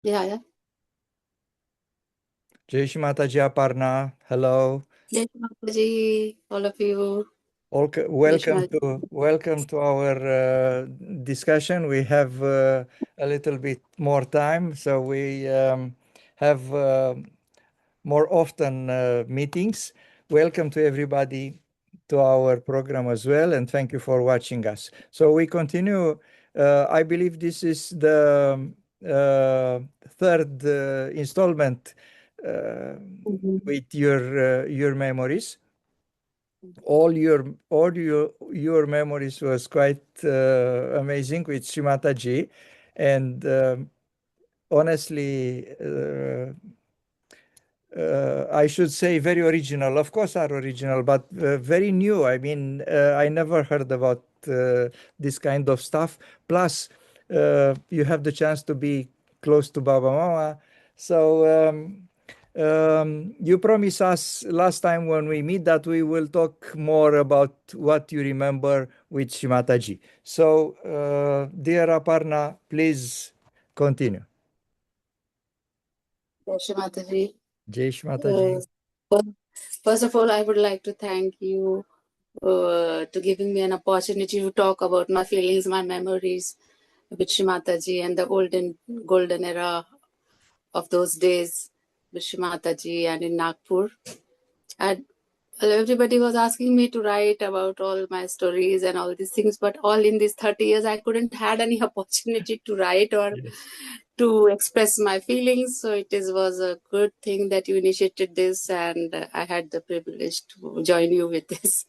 Yeah, yeah. Shri Mataji, APARNA. Hello. Jai Shri Mataji, all of you. Jai Shri Mataji. Welcome to our discussion. We have a little bit more time, so we have more often meetings. Welcome to everybody to our program as well, and thank you for watching us. So we continue. I believe this is the third installment with your memories. All your memories was quite amazing with Shri Mataji, and honestly, I should say very original. Of course, are original, but very new. I mean, I never heard about this kind of stuff. Plus, you have the chance to be close to Baba Mama. So you promised us last time when we meet that we will talk more about what you remember with Shri Mataji. So, dear Aparna, please continue. Jai Shri Mataji. Jai Shri Mataji. First of all, I would like to thank you to giving me an opportunity to talk about my feelings, my memories with Shri Mataji and the golden era of those days with Shri Mataji and in Nagpur. And everybody was asking me to write about all my stories and all these things, but all in these 30 years, I couldn't had any opportunity to write or to express my feelings. So it was a good thing that you initiated this, and I had the privilege to join you with this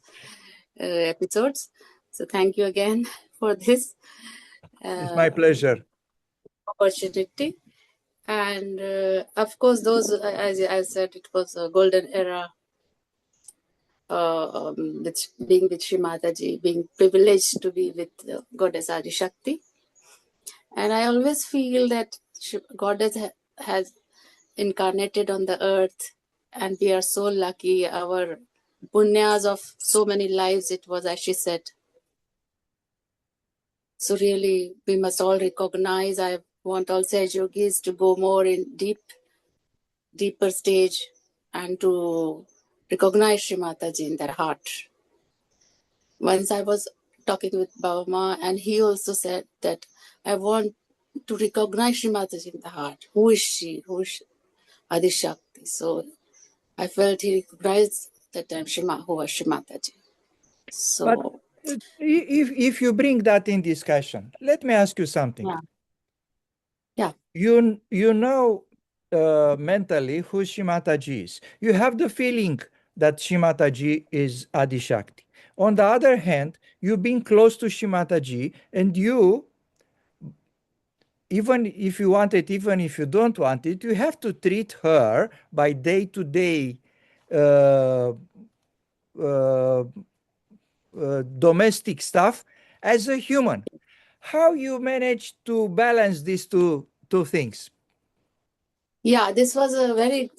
episodes. So thank you again for this. It's my pleasure. Opportunity. And of course, those, as I said, it was a golden era. Being with Shri Mataji, being privileged to be with Goddess Adi Shakti. And I always feel that Goddess has incarnated on the earth, and we are so lucky. Our punyas of so many lives, it was as she said. So really, we must all recognize. I want also as yogis to go more in deeper stage and to recognize Shri Mataji in their heart. Once I was talking with Baba Ma, and he also said that I want to recognize Shri Mataji in the heart. Who is she? Who is Adi Shakti? So I felt he recognized that I'm who was Shri Mataji. So, but if you bring that in discussion, let me ask you something. Yeah. You know mentally who Shri Mataji is. You have the feeling that Shri Mataji is Adi Shakti. On the other hand, you've been close to Shri Mataji, and you, even if you want it, even if you don't want it, you have to treat her by day-to-day domestic stuff as a human. How you manage to balance these two things? Yeah, this was a very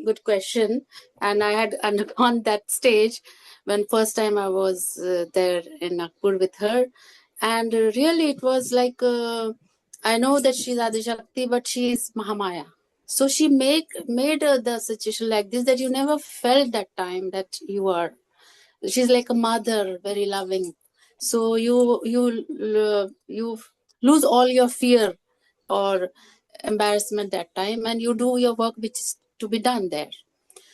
good question, and I had undergone that stage when first time I was there in Nagpur with her, and really it was like I know that she's Adi Shakti, but she is Mahamaya. So she made the situation like this, that you never felt that time that you are. She's like a mother, very loving. So you lose all your fear or embarrassment that time, and you do your work which is to be done there.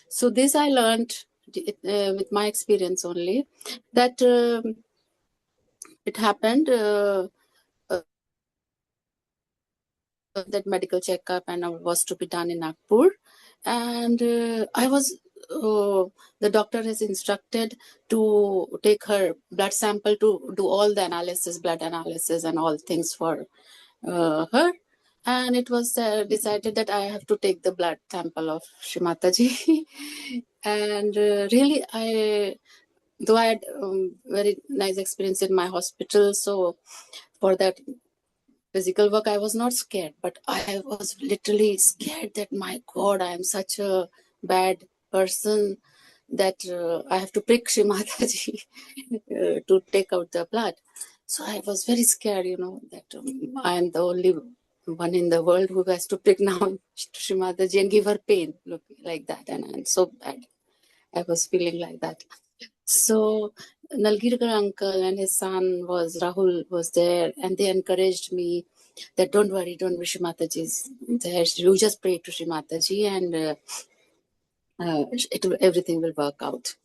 So this I learned with my experience only, that it happened that medical checkup and was to be done in Nagpur, and I was the doctor has instructed to take her blood sample to do all the analysis, blood analysis and all things for her. And it was decided that I have to take the blood sample of Shri Mataji. And really, though I had very nice experience in my hospital, so for that physical work, I was not scared, but I was literally scared that, my God, I am such a bad person that I have to prick Shri Mataji to take out the blood. So I was very scared, that I am the only one in the world who has to prick now Shri Mataji and give her pain, look like that. And I'm so bad. I was feeling like that. So Nalgirkar uncle and his son was Rahul was there, and they encouraged me that don't worry, don't worry, Shri Mataji's there. You just pray to Shri Mataji and everything will work out.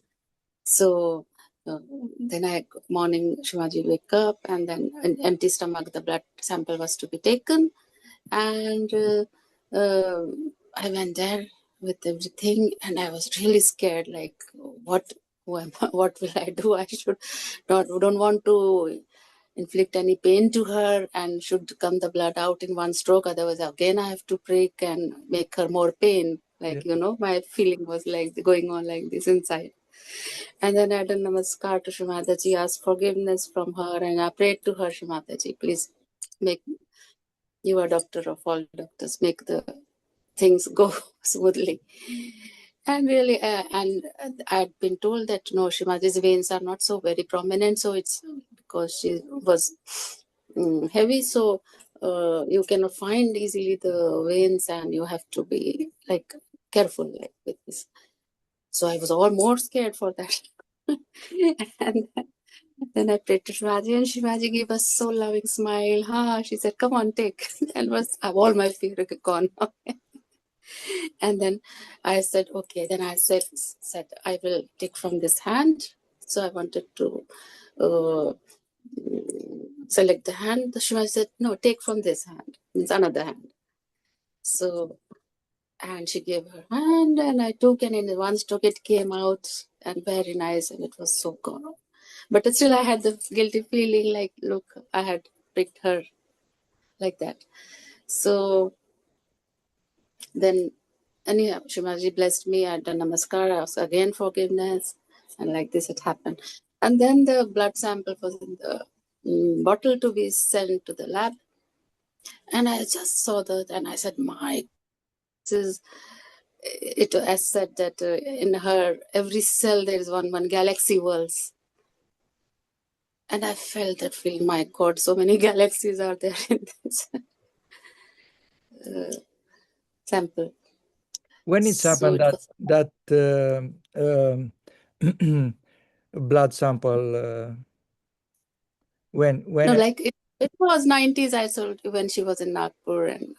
So then morning Shivaji wake up, and then an empty stomach the blood sample was to be taken, and I went there with everything, and I was really scared, like what what will I do? I don't want to inflict any pain to her, and should come the blood out in one stroke, otherwise again I have to prick and make her more pain, like my feeling was like going on like this inside. And then I did namaskar to Shri Mataji, asked forgiveness from her, and I prayed to her, Shri Mataji, please make, you are doctor of all doctors, make the things go smoothly. And really, and I'd been told that no, Shri Mataji's veins are not so very prominent, so it's because she was heavy, so you cannot find easily the veins, and you have to be like careful like with this. So I was all more scared for that. And then I prayed to Shivaji, and Shivaji gave us so loving smile. She said, come on, take. And was all my fear gone. And then I said, okay. Then I said, I will take from this hand. So I wanted to select the hand. The Shivaji said, no, take from this hand. It's another hand. So, and she gave her hand, and I took, and in one stroke it came out, and very nice, and it was so gone. But still I had the guilty feeling, like, look, I had pricked her like that. So then, anyhow, Shivaji blessed me. I had done namaskar. I was again forgiveness, and like this it happened. And then the blood sample was in the bottle to be sent to the lab. And I just saw that, and I said, my, this is, it has said that in her, every cell there is one galaxy worlds. And I felt that feeling, my God, so many galaxies are there in this sample. When it's happened that blood sample, when no, like it was 90s, I told you, when she was in Nagpur, and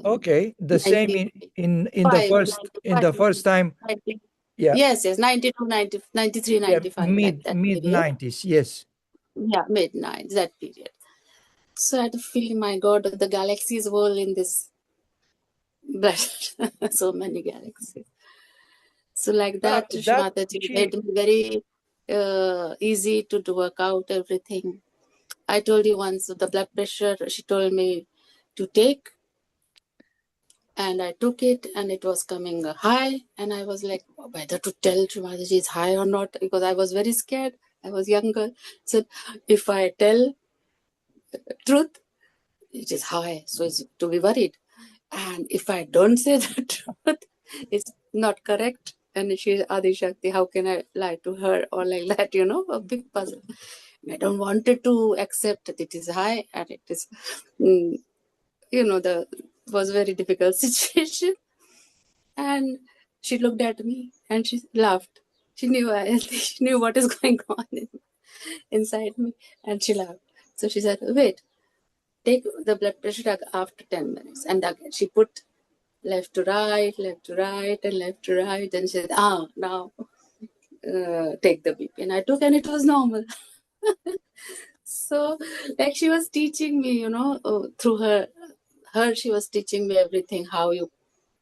okay, the same in the first time. 90, Yeah. yes, 92, 90, 93, Yeah, 95, like that mid period. 90s, yes. Yeah, mid-90s, that period. So I had a feeling, my God, the galaxies were in this blood. So many galaxies. So like that, Shri Mataji made me very easy to work out everything. I told you once, the blood pressure, she told me to take, and I took it, and it was coming high, and I was like, whether to tell Shri Mataji it's high or not, because I was very scared. I was younger. So if I tell truth, it is high, so it's to be worried. And if I don't say the truth, it's not correct. And she's Adi Shakti, how can I lie to her or like that, a big puzzle. I don't want it to accept that it is high, and it is, the was a very difficult situation. And she looked at me and she laughed. She knew what is going on inside me, and she laughed. So she said, wait, take the blood pressure after 10 minutes. And again, she put left to right, and left to right. And she said, now take the BP. And I took, and it was normal. So, like, she was teaching me, through her, she was teaching me everything, how you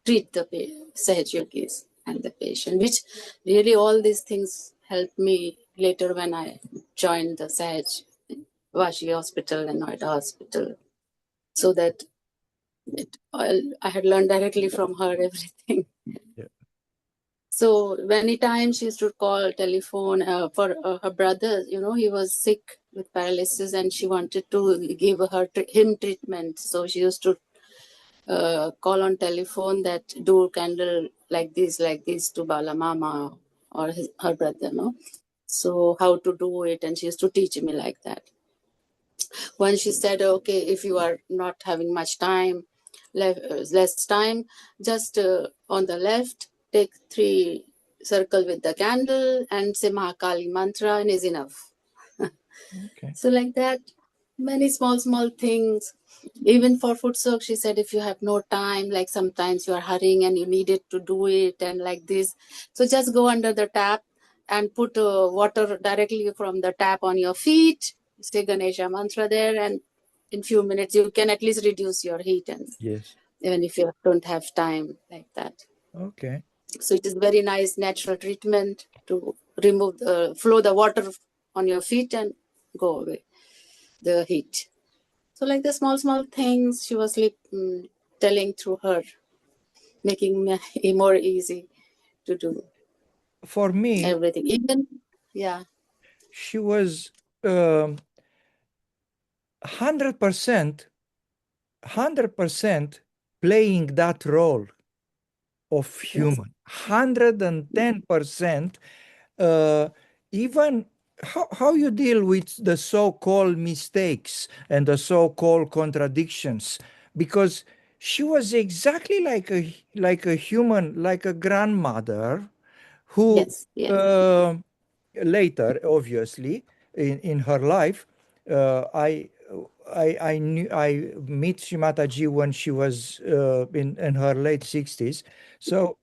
treat the Sahaja yogis and the patient, which really all these things helped me later when I joined the Sahaj Vashi Hospital and Noida Hospital, so that I had learned directly from her everything. Yeah. So many times she used to call telephone for her brother. He was sick with paralysis, and she wanted to give him treatment. So she used to call on telephone that do candle like this to Bala Mama or her brother. So how to do it, and she used to teach me like that. Once she said, okay, if you are not having much time, less time. Just on the left, take 3 circle with the candle and say Mahakali mantra and is enough. Okay. So like that, many small things. Even for foot soak, she said, if you have no time, like sometimes you are hurrying and you needed to do it and like this. So just go under the tap and put water directly from the tap on your feet. Say Ganesha mantra there, and in few minutes you can at least reduce your heat, and Yes. even if you don't have time like that. Okay. So it is very nice natural treatment to remove flow the water on your feet and go away the heat. So like the small things she was telling through her, making me more easy to do For me, everything. Even yeah, she was 100%, 100% playing that role of yes, human. 110%. uh, Even how you deal with the so-called mistakes and the so-called contradictions, because she was exactly like a human, like a grandmother who yes, uh, later, obviously, in her life, I knew I meet Shri Mataji when she was in her late 60s. So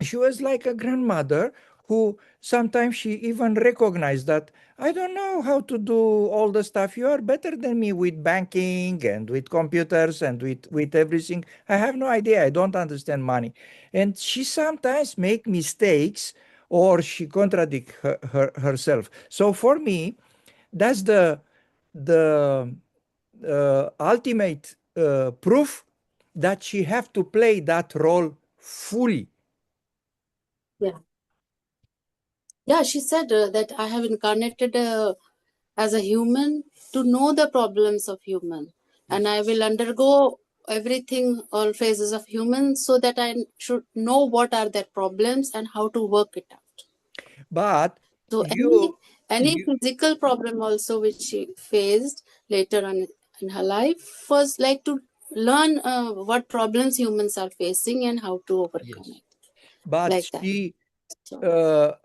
she was like a grandmother who sometimes she even recognized that I don't know how to do all the stuff. You are better than me with banking and with computers and with everything. I have no idea. I don't understand money. And she sometimes make mistakes or she contradict herself. So for me, that's the ultimate proof that she have to play that role fully. yeah, yeah. She said that I have incarnated as a human to know the problems of human, and Yes. I will undergo everything, all phases of human, so that I should know what are their problems and how to work it out. But So you, any you physical problem also which she faced later on in her life was like to learn what problems humans are facing and how to overcome yes, it, but like that. she, So uh,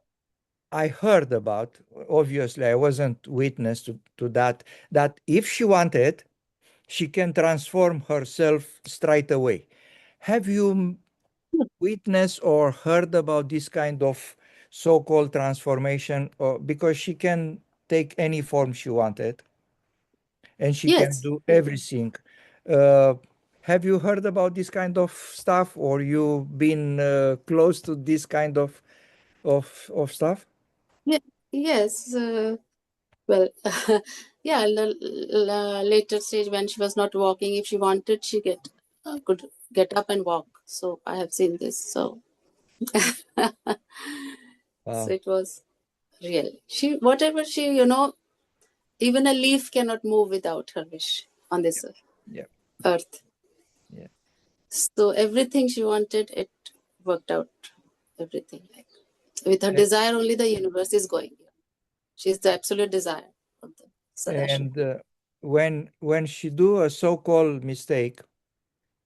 I heard about, obviously, I wasn't witness to that, that if she wanted, she can transform herself straight away. Have you witnessed or heard about this kind of so-called transformation? Or because she can take any form she wanted and she can yes, do yes, everything. Uh, have you heard about this kind of stuff, or you been close to this kind of stuff? yeah, yes. Well, yeah. Later stage when she was not walking, if she wanted, she could get up and walk. So I have seen this. So so Wow. it was real. She whatever she even a leaf cannot move without her wish on this Yeah. earth. Yeah. So everything she wanted, it worked out. Everything like with her And, desire, only the universe is going. She's the absolute desire of the Sadashiva. and when she do a so-called mistake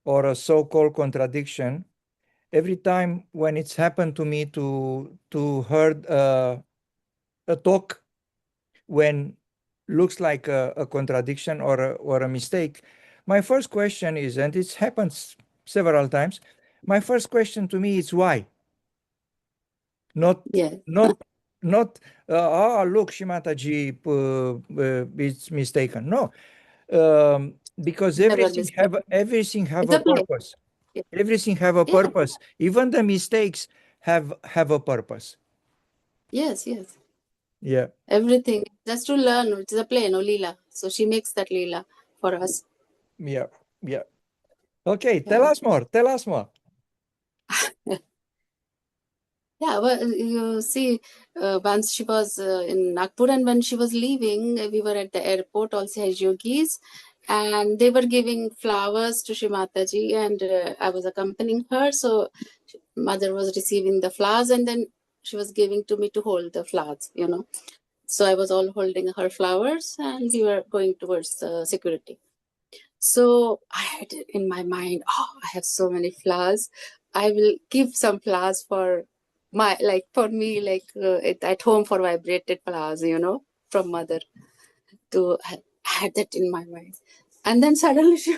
or a so-called contradiction, every time when it's happened to me to heard a talk when looks like a contradiction or a mistake, my first question is, and it happens several times, my first question to me is why? Not Yeah, not not look, Shimataji is mistaken. No, because never mistake. everything have It's a a play. purpose. Yeah, Everything have a yeah. purpose. Even the mistakes have a purpose. Yes. Yeah, Everything just to learn. It's a play, no lila. So she makes that lila for us. yeah, yeah. Okay, tell Yeah. us more. Tell us more. Yeah, well, you see, once she was in Nagpur, and when she was leaving, we were at the airport, all Sahaja yogis, and they were giving flowers to Shri Mataji, and I was accompanying her. So, mother was receiving the flowers, and then she was giving to me to hold the flowers. So I was all holding her flowers, and we were going towards the security. So I had it in my mind, oh, I have so many flowers. I will keep some flowers for for me, at home for vibrated flowers, from mother. I had that in my mind. And then suddenly she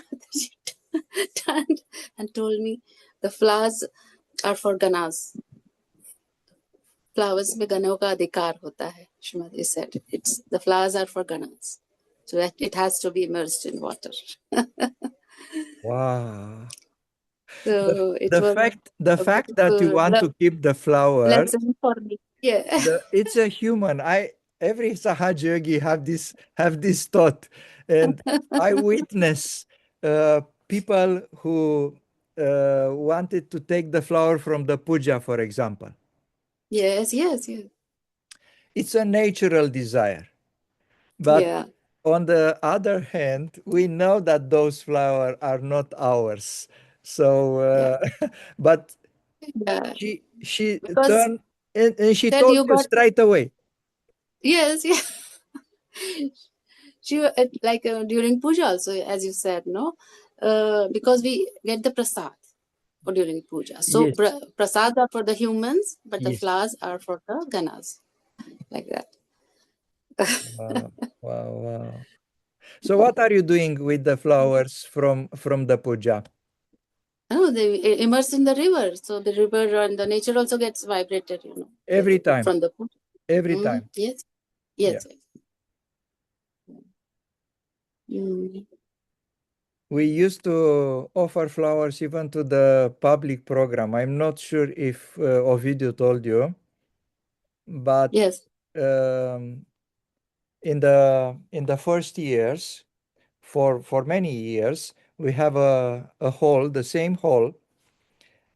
turned and told me the flowers are for ganas. Flowers में गनों का अधिकार होता है. Shrimati said, the flowers are for ganas. So that it has to be immersed in water. Wow. So it The was a fact that you beautiful want to keep the flowers, lesson for me. Yeah. it's a human. Every Sahaja yogi have this thought, and I witness people who wanted to take the flower from the puja, for example. Yes, yes, yes. It's a natural desire, but Yeah. on the other hand, we know that those flowers are not ours. So, Yeah. but Yeah. she Because turned and she that told you you got, straight away. yes, yeah. During puja also, as you said, no, because we get the prasad during puja. So Yes, prasad are for the humans, but the yes. flowers are for the ganas, like that. Wow, wow, wow. So what are you doing with the flowers from the puja? No, they immerse in the river, so the river and the nature also gets vibrated, Every time, from the puja. every time. Yes, Yeah. yes, yes. Mm. We used to offer flowers even to the public program. I'm not sure if Ovidio told you, but Yes. um, in the first years, for many years, we have a hall, the same hall.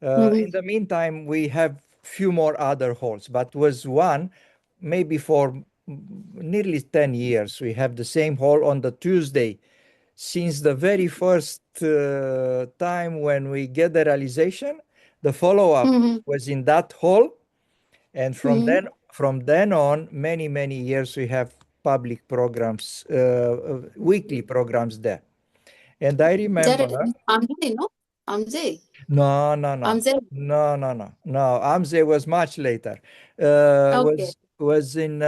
Mm-hmm. In the meantime, we have few more other halls, but was one maybe for nearly 10 years. We have the same hall on the Tuesday since the very first time when we get the realization. The follow-up Mm-hmm. was in that hall, and Mm-hmm. from then on, many years we have public programs, weekly programs there. And I That remember, Amze, no? Amze. no, no, no, Amze. no, no, no, no. Amze was much later. Okay. Was in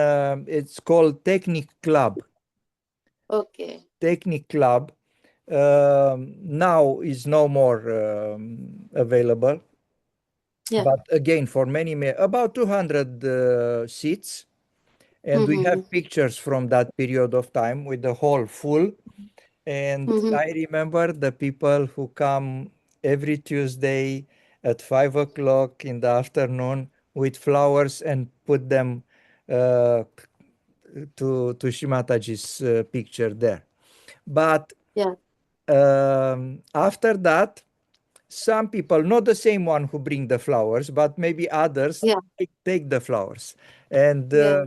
it's called Technic Club. Okay. Technic Club now is no more available, Yeah. but again for about 200 seats, and we Mm-hmm. have pictures from that period of time with the hall full. And Mm-hmm. I remember the people who come every Tuesday at 5 o'clock in the afternoon with flowers and put them uh, to Shri Mataji's picture there. But Yeah. after that, some people, not the same one who bring the flowers, but maybe others Yeah. take the flowers, and Yeah.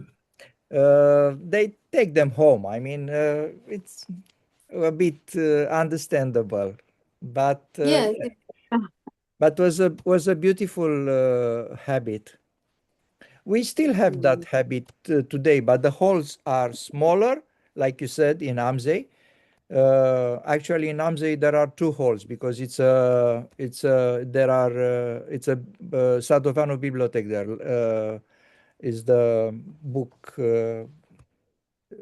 they take them home. I mean, it's a bit understandable, but Yes. yeah, but was a beautiful habit. We still have that Mm. habit today, but the halls are smaller, like you said in Amze. Actually, in Amze there are two halls because it's a Sadovano Bibliothek there. Is the book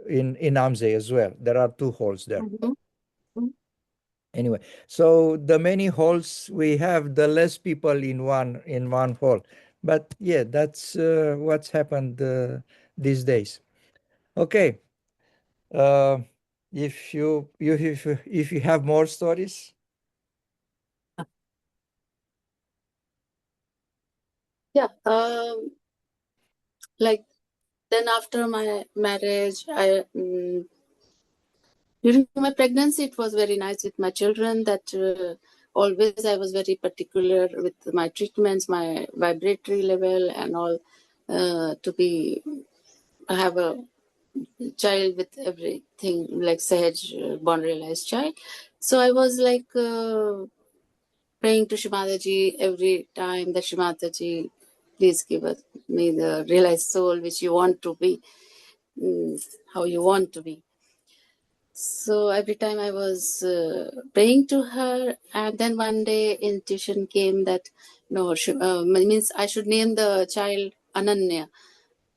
in Amze as well. There are two halls there. Mm-hmm. Anyway, so the many halls we have, the less people in one hall. But yeah, that's what's happened these days. Okay. Uh, if you have more stories. Yeah. Like then after my marriage, during my pregnancy, it was very nice with my children that always I was very particular with my treatments, my vibratory level, and all I have a child with everything like Sahaj, born realized child. So I was praying to Shri Mataji every time that Shri Mataji, please give me the realized soul which you want to be, how you want to be. So every time I was praying to her, and then one day intuition came that no, means I should name the child Ananya.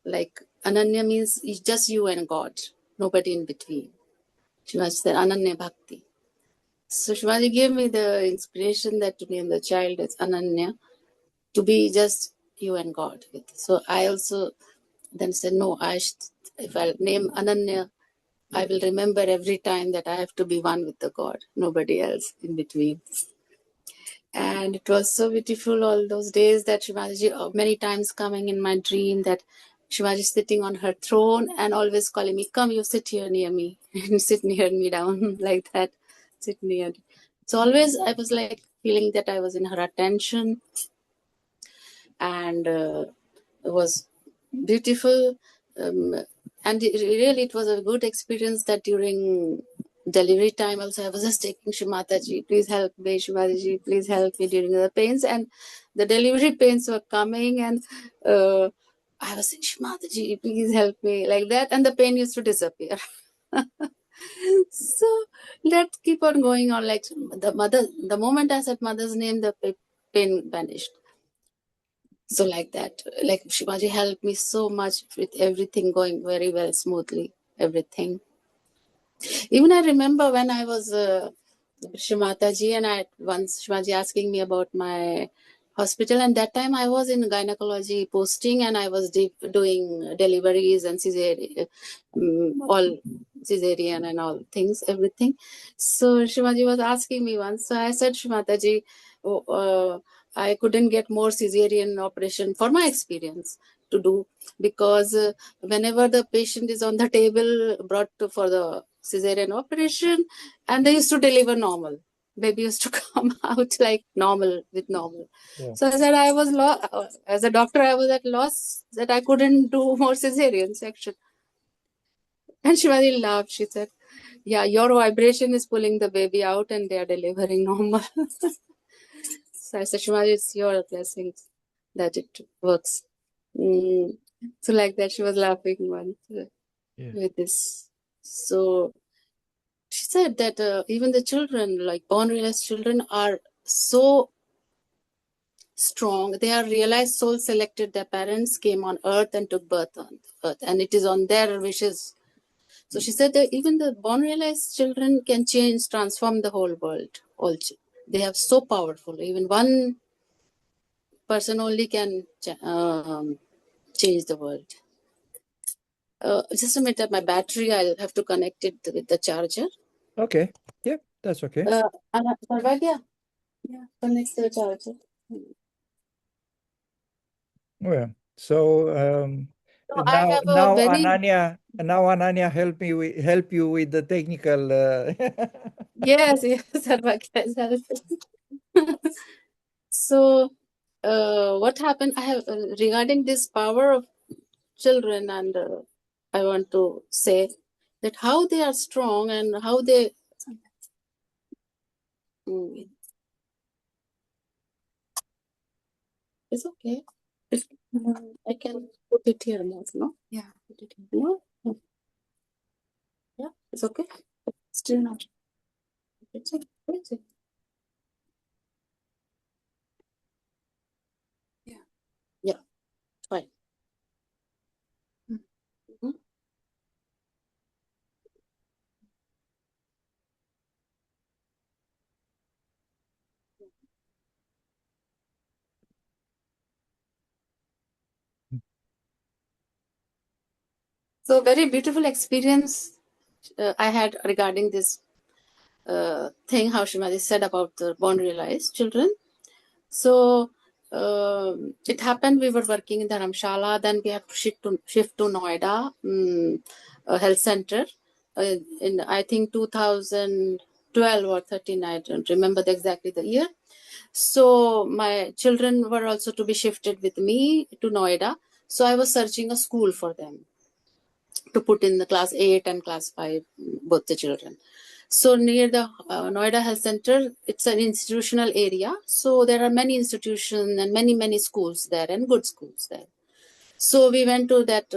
Like Ananya means it's just you and God, nobody in between. Shivaji said Ananya Bhakti. So Shivaji gave me the inspiration that to name the child as Ananya, to be just you and God. So I also then said, no, if I name Ananya, I will remember every time that I have to be one with the God, nobody else in between. And it was so beautiful all those days that Shivaji, many times coming in my dream, that Shivaji sitting on her throne and always calling me, come, you sit here near me, and sit near me down like that, sit near. So always I was like feeling that I was in her attention, and it was beautiful. And it was a good experience that during delivery time also I was just taking Shri Mataji, please help me, Shri Mataji, please help me during the pains. And the delivery pains were coming, and I was saying, Shri Mataji, please help me, like that, and the pain used to disappear. So let's keep on going on. Like the moment I said mother's name, the pain vanished. So like that, like Shivaji helped me so much with everything going very well, smoothly, everything. Even I remember when I was Shri Mataji, and once Shivaji asking me about my hospital, and that time I was in gynecology posting, and I was doing deliveries and cesarean, all cesarean and all things, everything. So Shivaji was asking me once, so I said, Shri Mataji, I couldn't get more cesarean operation for my experience to do, because whenever the patient is on the table brought for the cesarean operation, and they used to deliver normal, baby used to come out like normal with normal. Yeah. So I said I was as a doctor, I was at loss that I couldn't do more cesarean section. And Shivali laughed. She said, yeah, your vibration is pulling the baby out and they are delivering normal. So I said, Shivali, it's your blessings that it works. So like that, she was laughing once with this. So she said that even the children, like born realized children, are so strong. They are realized soul selected. Their parents came on earth and took birth on earth, and it is on their wishes. So she said that even the born realized children can change, transform the whole world. Also, they are so powerful. Even one person only can change the world. Just a minute, my battery, I'll have to connect it with the charger. Okay. Yeah, that's okay. Sarvagya? Yeah, connect the charger. Well, so So I have a very Ananya help you with the technical. yes, Sarvagya is helpful. So what happened? I have regarding this power of children, and I want to say that how they are strong and how they. It's okay. I can put it here more, no? Yeah, put it here. No? Yeah, it's okay. Still not. It's okay. It's okay. Yeah. Yeah, fine. Mm-hmm. So very beautiful experience I had regarding this thing, how Shrimati said about the born realized children. So it happened, we were working in Dharamshala, then we have to shift to Noida health center in I think 2012 or 13, I don't remember exactly the year. So my children were also to be shifted with me to Noida. So I was searching a school for them to put in the class 8 and class 5, both the children. So near the Noida Health Center, it's an institutional area. So there are many institutions and many schools there, and good schools there. So we went to that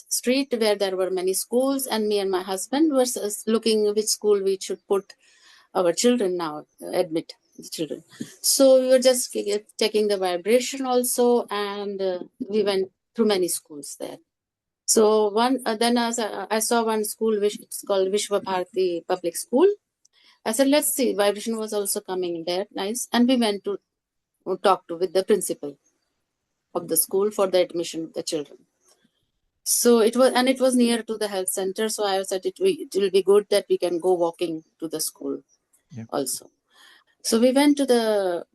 street where there were many schools, and me and my husband were looking which school we should put our children now, admit the children. So we were just checking the vibration also, and we went through many schools there. So then I saw one school which it's called Vishwa Bharati Public School. I said, let's see. Vibration was also coming there, nice, and we went to talk to with the principal of the school for the admission of the children. So it was near to the health center. So I said it will be good that we can go walking to the school also. So we went to the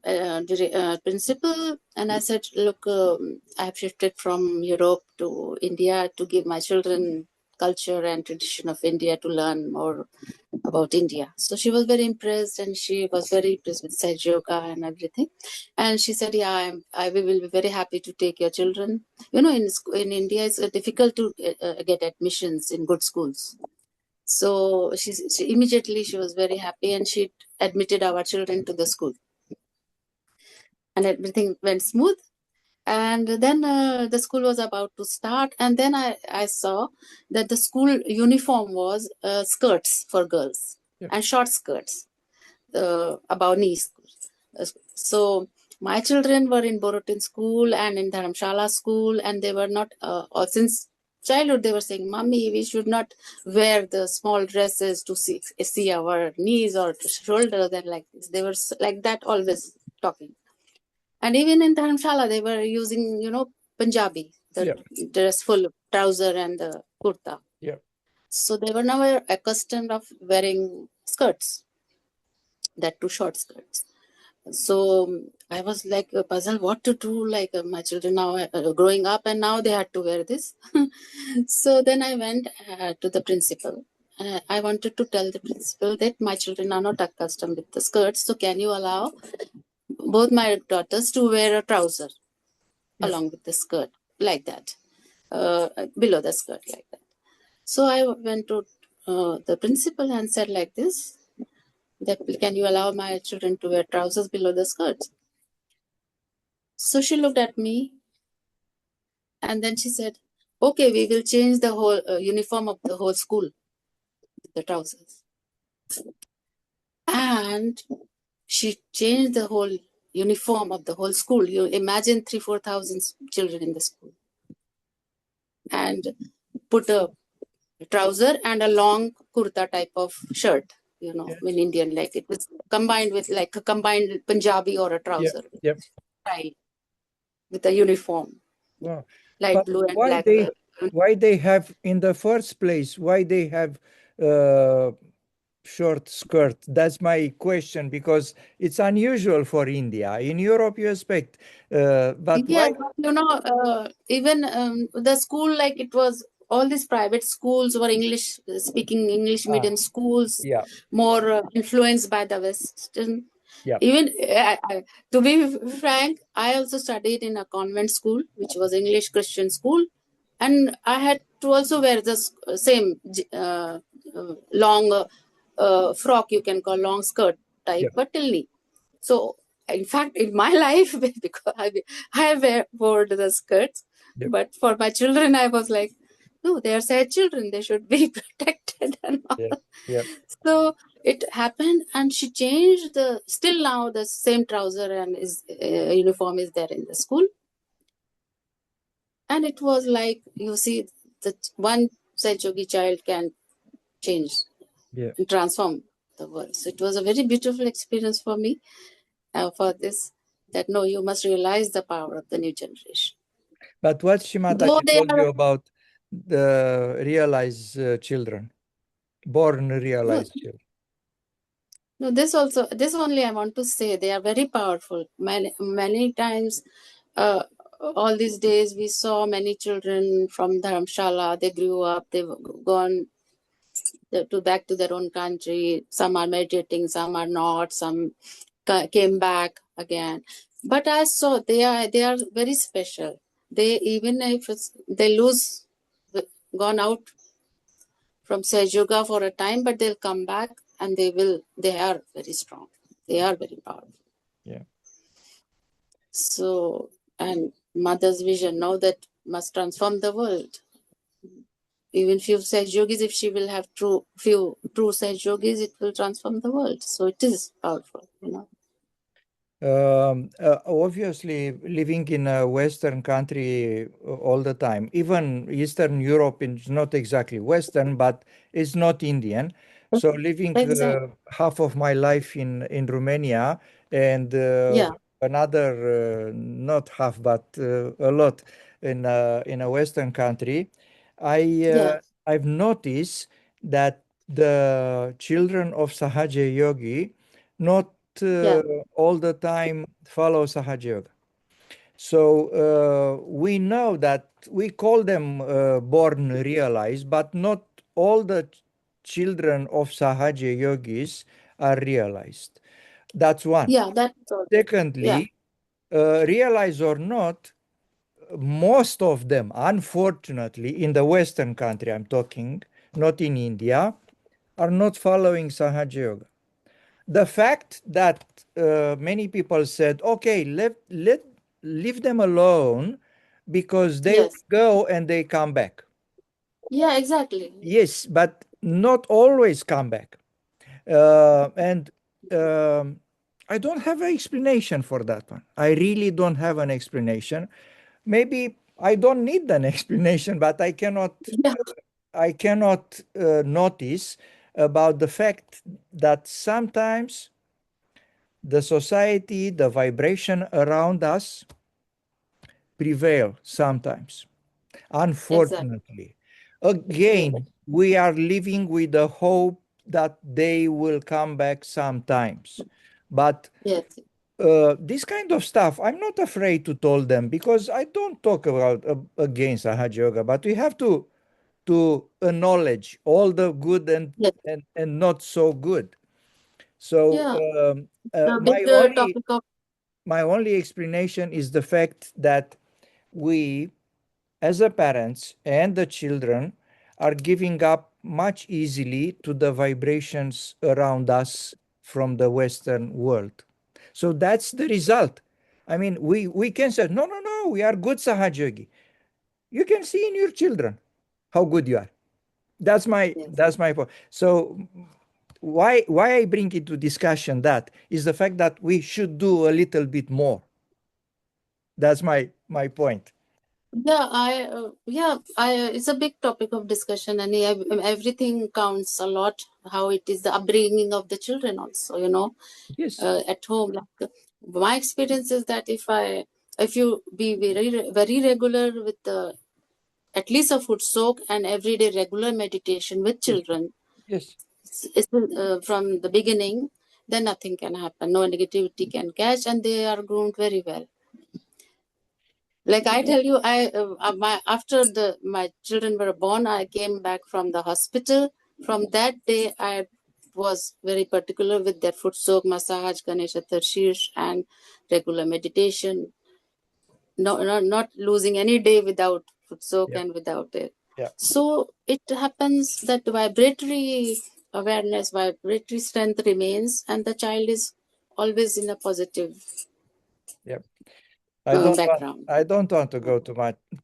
principal, and I said, look, I have shifted from Europe to India to give my children culture and tradition of India, to learn more about India. So she was very impressed, and she was very impressed with Sahaja Yoga and everything. And she said, yeah, we will be very happy to take your children. You know, in India, it's difficult to get admissions in good schools. So she immediately she was very happy, and she admitted our children to the school. And everything went smooth. And then the school was about to start, and then I saw that the school uniform was skirts for girls and short skirts above knees. So my children were in Borotin school and in Dharamshala school, and they were not, or since childhood they were saying, Mommy, we should not wear the small dresses to see our knees or shoulders and like this. They were like that, always talking. And even in Dharamshala, they were using, Punjabi, the dress full trouser and the kurta. Yeah. So they were never accustomed of wearing skirts, that too short skirts. So I was like puzzled what to do. Like my children now are growing up, and now they had to wear this. So then I went to the principal. I wanted to tell the principal that my children are not accustomed with the skirts. So can you allow both my daughters to wear a trouser along with the skirt, like that, below the skirt, like that. So I went to the principal and said like this, that can you allow my children to wear trousers below the skirts? So she looked at me, and then she said, okay, we will change the whole uniform of the whole school, the trousers. And she changed the whole uniform of the whole school. You imagine 3,000-4,000 children in the school, and put a trouser and a long kurta type of shirt, in Indian, like it was combined with like a combined Punjabi or a trouser. Style with a uniform. Wow. Light But blue and why black. they have, in the first place, why they have uh, short skirt? That's my question, because it's unusual for India. In Europe, you expect, but Yeah, why? even the school, like it was, all these private schools were speaking English medium schools, Yeah. more influenced by the Western. Yeah. Even to be frank, I also studied in a convent school, which was English Christian school, and I had to also wear the same long frock, you can call long skirt type, but till knee. So in fact, in my life, because I wore the skirts, but for my children, I was like, no, they are sad children, they should be protected and all. So it happened, and she changed still now the same trouser and uniform is there in the school. And it was like, you see, that one Sahaja child can change and transform the world. So it was a very beautiful experience for me, for this, that no, you must realize the power of the new generation. But what Shri Though Mataji they told are, you about the realized children, born realized children? no, this only I want to say, they are very powerful. Many times, all these days, we saw many children from Dharamshala, they grew up, they've gone back to their own country. Some are meditating, some are not, some came back again. But I saw they are very special. They, even if they gone out from Sahaja Yoga for a time, but they'll come back, and they are very strong. They are very powerful. Yeah. So, and mother's vision, now that must transform the world. Even few Sahaj yogis, if she will have few true Sahaj yogis, it will transform the world. So it is powerful, you know. Obviously, living in a Western country all the time, even Eastern Europe is not exactly Western, but it's not Indian. So living Exactly. half of my life in Romania and Yeah, another not half but a lot in a Western country, yeah, I've noticed that the children of Sahaja Yogi not uh, yeah, all the time follow Sahaja Yoga. So we know that we call them born realized, but not all the children of Sahaja Yogis are realized. That's one. yeah, that's also. Yeah, Secondly, realize or not, most of them, unfortunately, in the Western country, I'm talking, not in India, are not following Sahaja Yoga. The fact that many people said, okay, let leave them alone because they will yes. go and they come back. Yeah, exactly. Yes, but not always come back. And I don't have an explanation for that one. I really don't have an explanation. Maybe I don't need an explanation, but Yeah, I cannot notice about the fact that sometimes the society, the vibration around us prevail sometimes, exactly. unfortunately. Yes, Again, we are living with the hope that they will come back sometimes. But yes, this kind of stuff, I'm not afraid to tell them because I don't talk about against Sahaja Yoga, but we have to acknowledge all the good yes. and not so good. So Yeah, the big topic of. my only explanation is the fact that we, as a parents and the children, are giving up much easily to the vibrations around us from the Western world. So that's the result. I mean, we can say, no, no, no, we are good Sahajogi. You can see in your children how good you are. Yes. That's my point. So why I bring into discussion that is the fact that we should do a little bit more. That's my point. It's a big topic of discussion, and everything counts a lot. How it is the upbringing of the children, also, you know, Yes. at home. Like my experience is that if you be very regular with the at least a foot soak and everyday regular meditation with Yes. children, Yes. from the beginning, then nothing can happen. No negativity can catch, and they are groomed very well. Like I tell you, after my children were born, I came back from the hospital. From that day, I was very particular with their foot soak, massage, Ganesha Tarshish, and regular meditation. Not losing any day without foot soak Yeah. and without it. Yeah. So it happens that vibratory awareness, vibratory strength remains, and the child is always in a positive Yeah. background. I don't want to go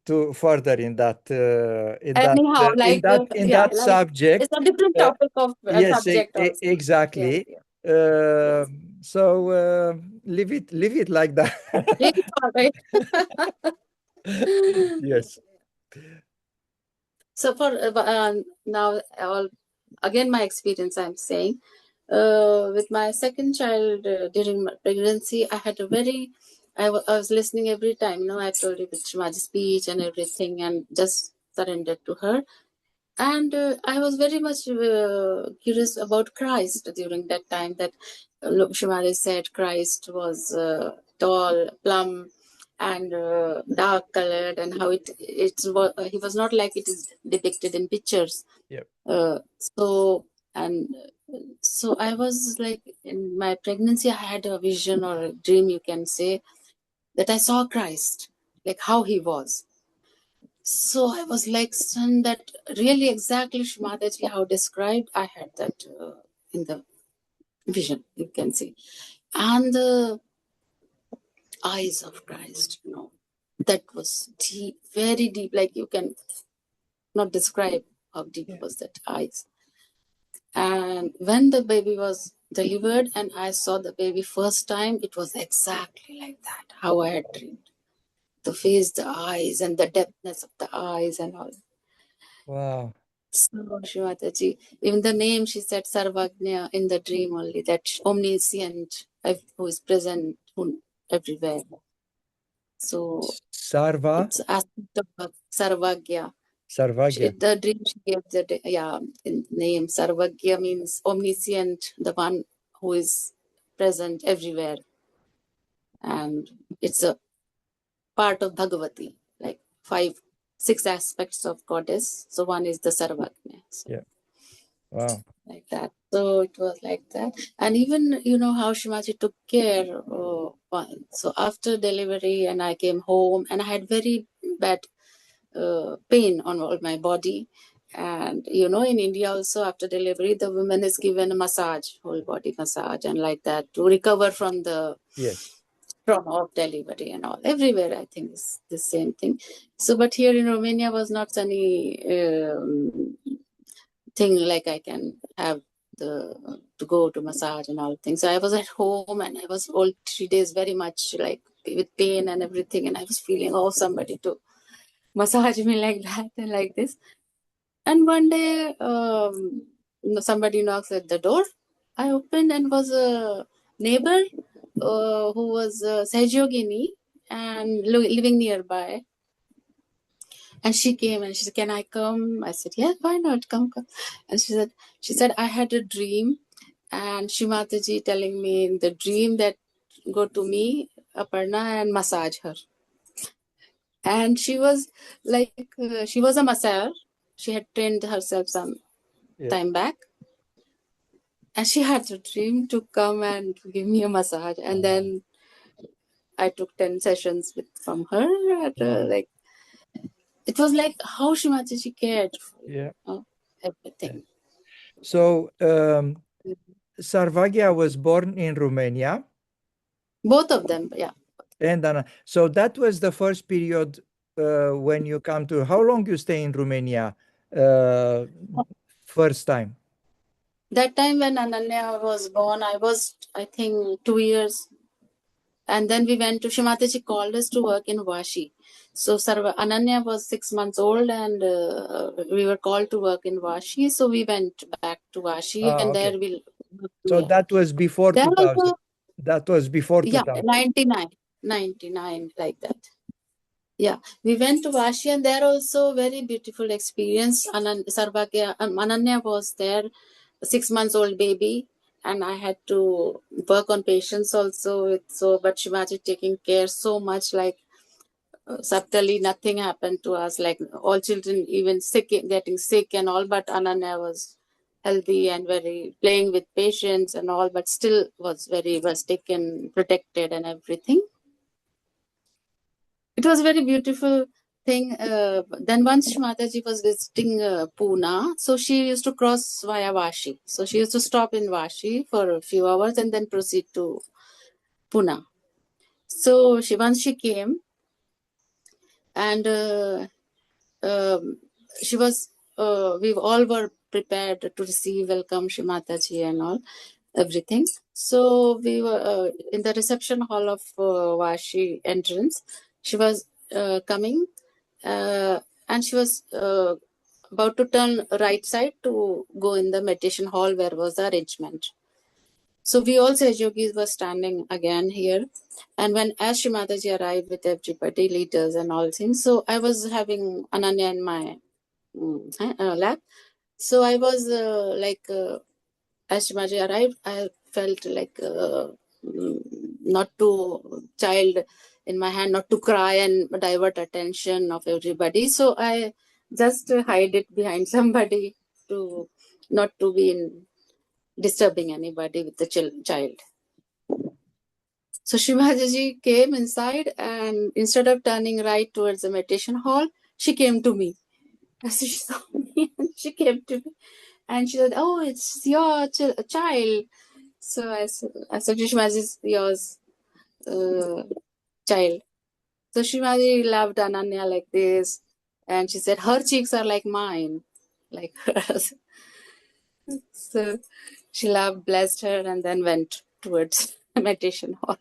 too further Anyhow, like in that like it's subject. a different Uh, topic of yes, subject also. Yes, exactly. yes, Uh, yes. so leave it like that. Really all right. Yes. So for now, all again my experience, I'm saying, with my second child during my pregnancy, I had a very I was listening every time. You know, I told you with Shimaji's speech and everything, and just surrendered to her. And I was very much curious about Christ during that time. That look, Shimali said Christ was tall, plump, and dark colored, and how he was not like it is depicted in pictures. Yep. So and so I was like, in my pregnancy, I had a vision or a dream, you can say, that I saw Christ, like how he was. So I was like, son, that really exactly Shmataji how described. I had that in the vision, you can see, and the eyes of Christ, you know. That was deep, very deep, like you can not describe how deep was that eyes. And when the baby was delivered and I saw the baby first time, it was exactly like that, how I had dreamed. The face, the eyes, and the depthness of the eyes and all. Wow. So, Shri Mataji, even the name, she said Sarvagnya in the dream only, that omniscient who is present everywhere. So Sarva, it's aspect of Sarvagya. Sarvagya. The dream she gave in name Sarvagya means omniscient, the one who is present everywhere, and it's a part of Bhagavati, like 6 aspects of goddess. So one is the Sarvagya. So Yeah. Wow. like that. So it was like that, and even how Shimaji took care. So after delivery, and I came home, and I had very bad pain on all my body. And in India also, after delivery, the woman is given a massage, whole body massage, and like that, to recover from the Yes. trauma of delivery and all. Everywhere, I think, is the same thing. So, but here in Romania was not any thing like I can have to go to massage and all things. So I was at home, and I was all 3 days very much like with pain and everything, and I was feeling, oh, somebody to massage me like that and like this. And one day, somebody knocks at the door. I opened, and was a neighbor who was Yogini and living nearby. And she came and she said, "Can I come?" I said, "Yeah, why not? Come, come." And she said, "I had a dream, and Shri Mataji telling me in the dream that go to me, Aparna, and massage her." And she was like, she was a masseuse. She had trained herself some time back. And she had a dream to come and give me a massage. And then I took 10 sessions from her. Like, it was like how Shimaji cared for Yeah. everything. So Sarvagya was born in Romania. Both of them, yeah. And so that was the first period when you come to. How long you stay in Romania first time? That time when Ananya was born, I was, I think, 2 years. And then we went to Shimataji called us to work in Vashi. So Ananya was 6 months old, and we were called to work in Vashi. So we went back to Vashi, and Okay. there we. So that was before There 2000. also, That was before yeah, 2000. 99, like that. Yeah, we went to Vashi, and there also very beautiful experience. Ananya was there, 6 months old baby, and I had to work on patients also. But Shivaji taking care so much, like subtly nothing happened to us. Like all children, even sick, getting sick and all, but Ananya was healthy and very playing with patients and all, but still was taken, protected and everything. It was a very beautiful thing. Then once Mataji was visiting Pune, so she used to cross via Vashi. So she used to stop in Vashi for a few hours and then proceed to Pune. So once she came, and she was, we all were prepared to receive, welcome Shri Mataji and all, everything. So we were in the reception hall of Vashi entrance. She was coming, and she was about to turn right side to go in the meditation hall where was the arrangement. So we all yogis were standing again here. And when as Shri Mataji arrived with everybody, leaders and all things, so I was having Ananya in my lap. So I was as Shri Mataji arrived, I felt like not to child in my hand, not to cry and divert attention of everybody. So I just hide it behind somebody to not to be in disturbing anybody with the child. So Shivaji came inside, and instead of turning right towards the meditation hall, she came to me. So she saw me and she came to me, and she said, "Oh, it's your child." So I said, "Shivaji is yours, child." So Shivaji loved Ananya like this. And she said, her cheeks are like mine, like hers. So she loved, blessed her, and then went towards meditation hall.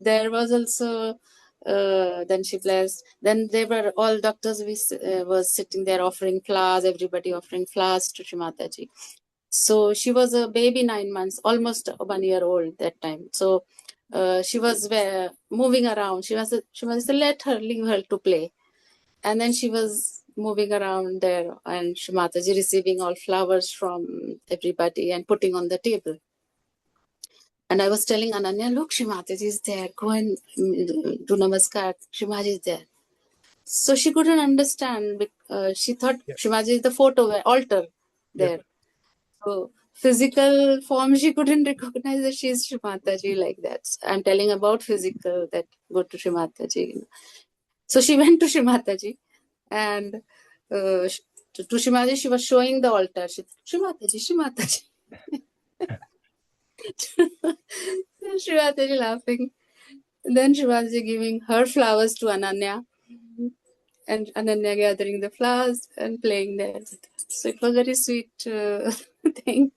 There was also, then she blessed. Then they were all doctors. Was sitting there offering flowers, everybody offering flowers to Shri Mataji. So she was a baby, 9 months, almost 1 year old that time. So she was moving around. She was let her, leave her to play. And then she was moving around there, and Shri Mataji receiving all flowers from everybody and putting on the table. And I was telling Ananya, look, Shri Mataji is there. Go and do namaskar. Shri Mataji is there. So she couldn't understand. She thought Shri Mataji is the photo, altar there. So physical form, she couldn't recognize that she is Shri Mataji like that. I'm telling about physical, that go to Shri Mataji. So she went to Shri Mataji, and to Shri Mataji, she was showing the altar. She, Shri Mataji, Shri Mataji. Shri Mataji laughing. Then Shri Mataji giving her flowers to Ananya, and Ananya gathering the flowers and playing there. So it was very sweet thing.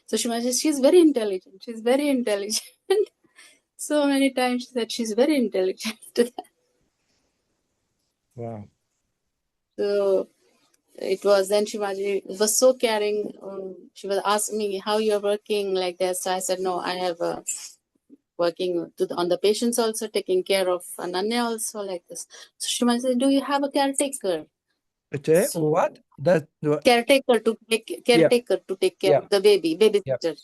So Shri Mataji, she's very intelligent. She's very intelligent. So many times she said she's very intelligent. Wow. So it was then Shivaji was so caring. She was asking me how you're working like that. So I said, no, I have working on the patients also, taking care of Ananya also like this. So Shivaji said, do you have a caretaker? So, What? That caretaker to take care of the babysitter.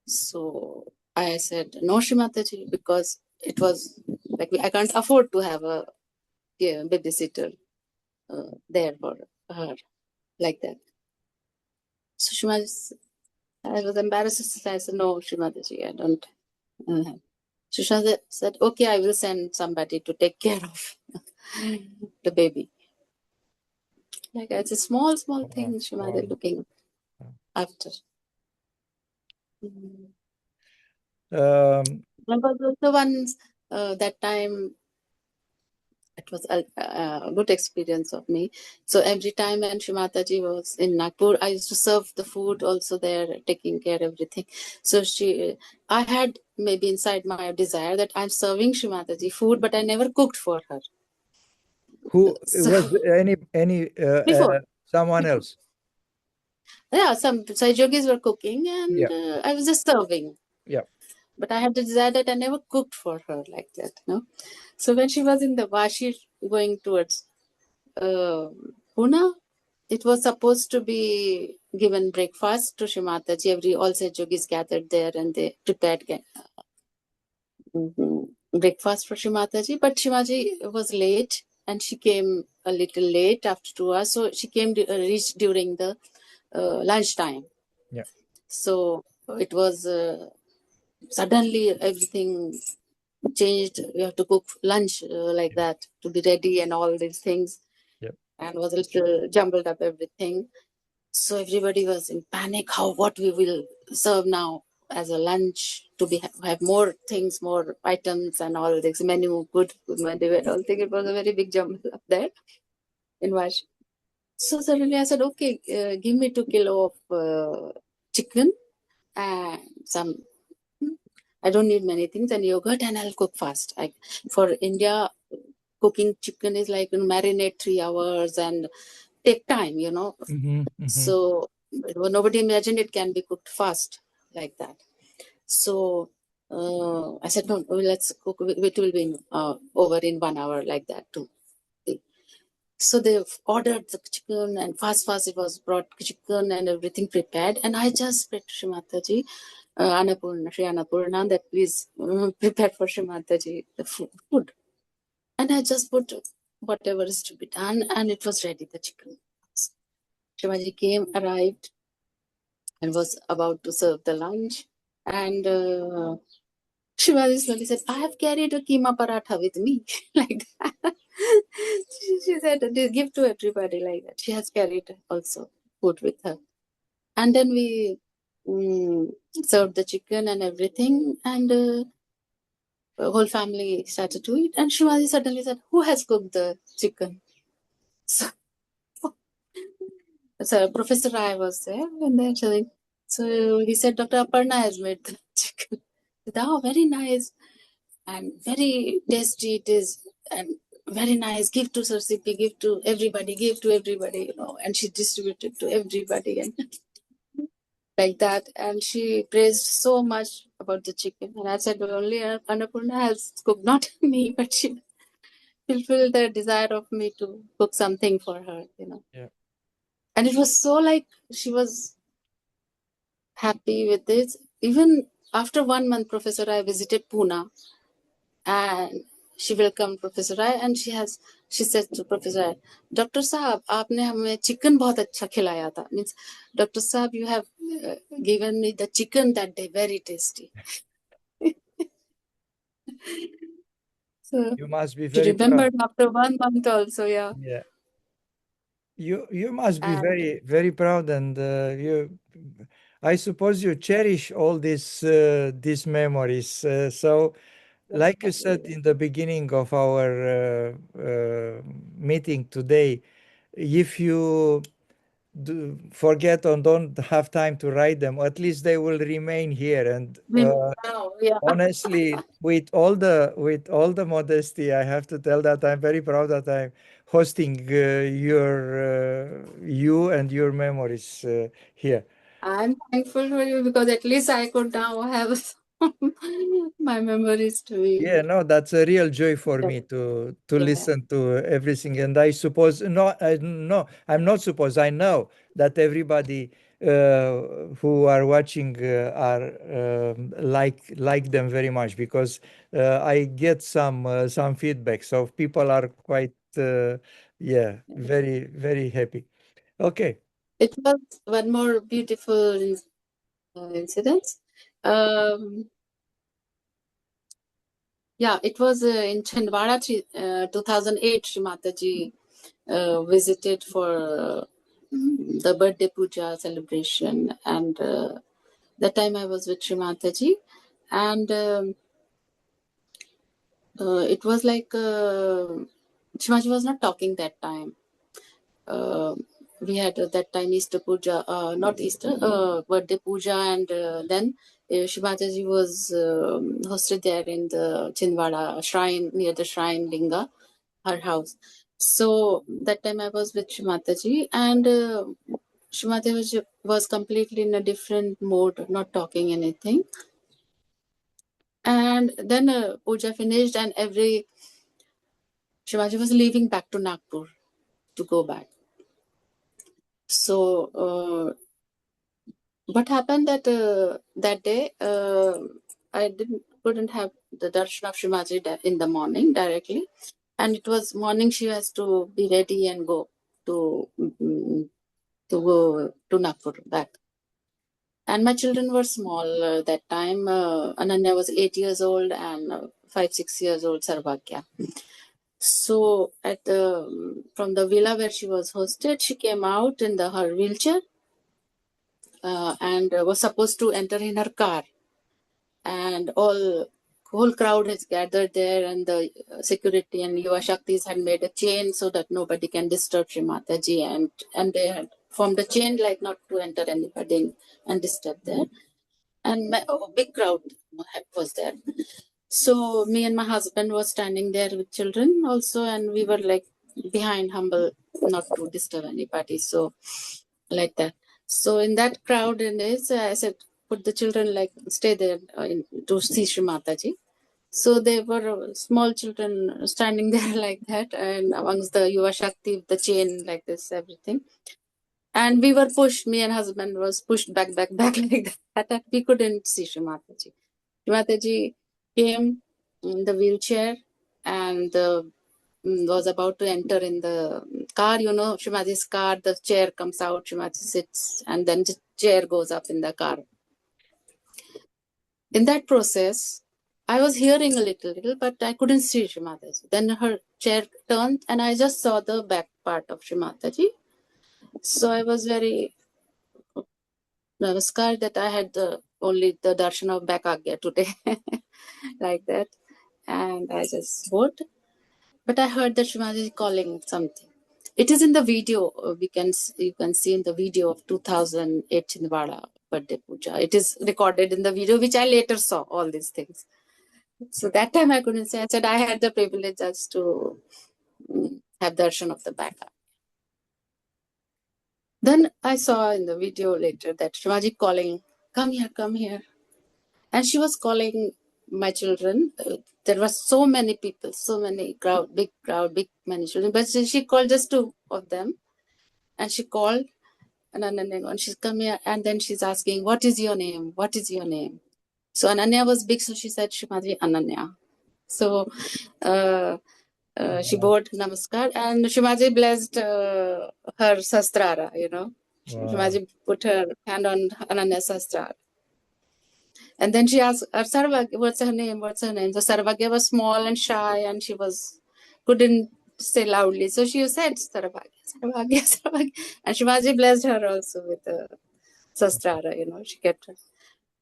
So I said, no, Shri Mataji, because it was like I can't afford to have a babysitter there for her like that. So Shri Mataji, I was embarrassed. I said, no, Shri Mataji, I don't. So she said, okay, I will send somebody to take care of the baby. Like it's a small thing Shri Mataji looking after. There was also once that time. It was a good experience of me. So every time when Shri Mataji was in Nagpur, I used to serve the food also there, taking care of everything. So I had maybe inside my desire that I'm serving Shri Mataji food, but I never cooked for her. Who was any Before. someone else? Yeah, some Yogis were cooking, and I was just serving. Yeah. But I had the desire that I never cooked for her like that. No. So when she was in the Vashi going towards Pune, it was supposed to be given breakfast to Shri Mataji. All Sage Yogis gathered there and they prepared breakfast for Shri Mataji. But Shri Mataji was late and she came a little late after 2 hours. So she came reached during the lunchtime. Yeah. So it was suddenly everything changed. We have to cook lunch like that to be ready and all these things. And was a little jumbled up everything. So everybody was in panic. What we will serve now as a lunch to have more things, more items, and all this menu, good menu and all thing. It was a very big jumble up there in Vashi. So suddenly I said, okay, give me 2 kilo of chicken and some. I don't need many things and yogurt, and I'll cook fast. For India, cooking chicken is like marinate 3 hours and take time, So nobody imagined it can be cooked fast like that. So I said, no, let's cook. It will be over in 1 hour like that too. So they ordered the chicken and fast it was brought chicken and everything prepared. And I just spread to Shri Mataji, Shri Annapurna, that please prepare for Shri Mataji the food. And I just put whatever is to be done and it was ready, the chicken. Shivaji came, arrived, and was about to serve the lunch. And Shivaji slowly said, I have carried a keema paratha with me. Like that. She said, give to everybody like that. She has carried also food with her. And then we served the chicken and everything. And whole family started to eat, and Shivaji suddenly said, "Who has cooked the chicken?" So, so Professor Rai was there, and then so he said, "Dr. Aparna has made the chicken." I said, "Oh, very nice and very tasty it is, and very nice. Give to Sir CP, give to everybody, you know." And she distributed to everybody and like that. And she praised so much about the chicken. And I said, "Well, only Annapurna has cooked, not me, but she fulfilled the desire of me to cook something for her, you know." Yeah. And it was so like she was happy with this. Even after 1 month, Professor I visited Pune, and she welcomed Professor Rai, and she said to Professor Rai, "Doctor Sahab, आपने हमें chicken बहुत अच्छा खिलाया था." Means, "Doctor Sahab, you have given me the chicken that day, very tasty." So You must be she very proud. remembered after 1 month also, yeah. Yeah. You must be And very very proud, and you, I suppose you cherish all these memories. So, like you said in the beginning of our meeting today, if you forget or don't have time to write them, at least they will remain here. And now, yeah. honestly, with all the modesty, I have to tell that I'm very proud that I'm hosting you and your memories here. I'm thankful for you because at least I could now have my memories to be. Yeah, no, that's a real joy for me to Yeah. listen to everything. And I suppose no, I'm not suppose. I know that everybody who are watching are like them very much, because I get some feedback. So people are quite yeah, very very happy. Okay. It was one more beautiful incident. Um, yeah, it was in Chandwara, 2008. Shri Mataji visited for the birthday puja celebration, and that time I was with Shri Mataji, and it was like Shri Mataji was not talking that time. Uh, we had that time Easter puja, not Easter, birthday puja, and then Shri was hosted there in the Chindwada shrine, near the shrine Linga, her house. So that time I was with Shri, and Shri was completely in a different mode, not talking anything. And then puja finished, and Shri was leaving back to Nagpur to go back. So what happened that day, I couldn't have the darshan of Shimaji in the morning directly, and it was morning. She has to be ready and go to go to Nagpur back. And my children were small that time. Ananya was 8 years old, and 5-6 years old Sarvagya. So at from the villa where she was hosted, she came out in her wheelchair, and was supposed to enter in her car, and whole crowd has gathered there, and the security and Yuva Shaktis had made a chain so that nobody can disturb Shri Mataji, and they had formed a chain like not to enter anybody and disturb there, and a big crowd was there. So me and my husband was standing there with children also, and we were like behind, humble, not to disturb anybody. So like that. So in that crowd, and I said, put the children like stay there to see Shri Mataji. So there were small children standing there like that, and amongst the Yuva Shakti, the chain like this, everything. And we were pushed, me and husband was pushed back like that. And we couldn't see Shri Mataji. Shri Mataji came in the wheelchair, and was about to enter in the car. You know, Shimaji's car, the chair comes out, Shimaji sits, and then the chair goes up in the car. In that process, I was hearing a little, but I couldn't see Shimataji. Then her chair turned, and I just saw the back part of Shimataji. So I was very scared that I had only the darshan of back agya today, like that. and I just bowed. But I heard that Shri Mataji calling something. It is in the video. You can see in the video of 2008 Chindwara birthday puja. It is recorded in the video, which I later saw all these things. So that time I couldn't say. I said I had the privilege just to have darshan of the back. Then I saw in the video later that Shivaji calling, come here, come here. And she was calling my children. There were so many people, so many crowd, big many children. But she called just two of them. And she called, and she's come here. And then she's asking, what is your name? What is your name? So Ananya was big, so she said, Shivaji Ananya. So she bowed namaskar, and Shimaji blessed her sastrara, Wow. Shimaji put her hand on Ananya's sastrara. And then she asked her Sarvagya, what's her name? What's her name? So Sarvagya was small and shy, and she couldn't say loudly. So she said Sarvagya, Sarvagya, Sarvagya. And Shimaji blessed her also with the sastrara, she kept her.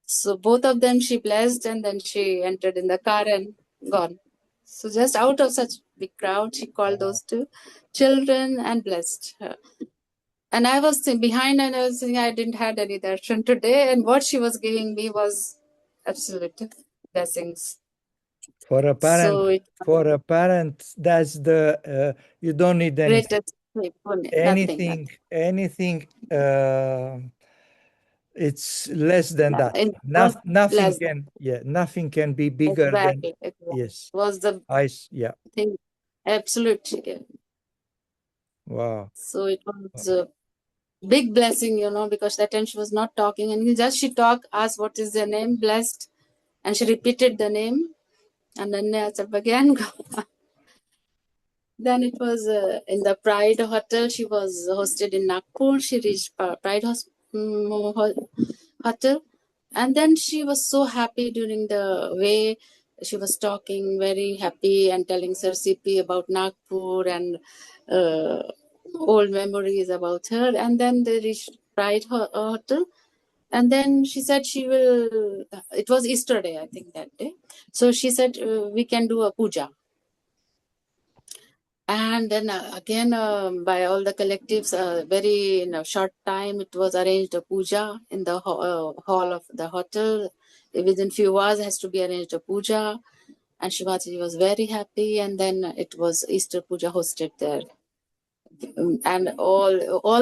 So both of them she blessed, and then she entered in the car and gone. So just out of such big crowd, she called those two children and blessed her. And I was behind, and I was saying I didn't have any darshan today, and what she was giving me was absolute blessings. For a parent, So that's the you don't need anything. Nothing. Anything. It's less than that. It was Nothing less. nothing can be bigger than. Exactly. Yes. Was the Yeah. thing. Absolutely. Wow. So it was a big blessing, because that time she was not talking, and she talked, asked what is their name, blessed, and she repeated the name, and then again. Then it was in the Pride Hotel. She was hosted in Nagpur. She reached Pride Hotel, and then she was so happy during the way she was talking, very happy, and telling Sir CP about Nagpur and old memories about her. And then they reached Pride Hotel. And then she said she will, it was Easter day, I think, that day. So she said, we can do a puja. And then again, by all the collectives, very in a short time, it was arranged a puja in the hall of the hotel. Within few hours, has to be arranged a puja. And Shivaji was very happy. And then it was Easter puja hosted there. And all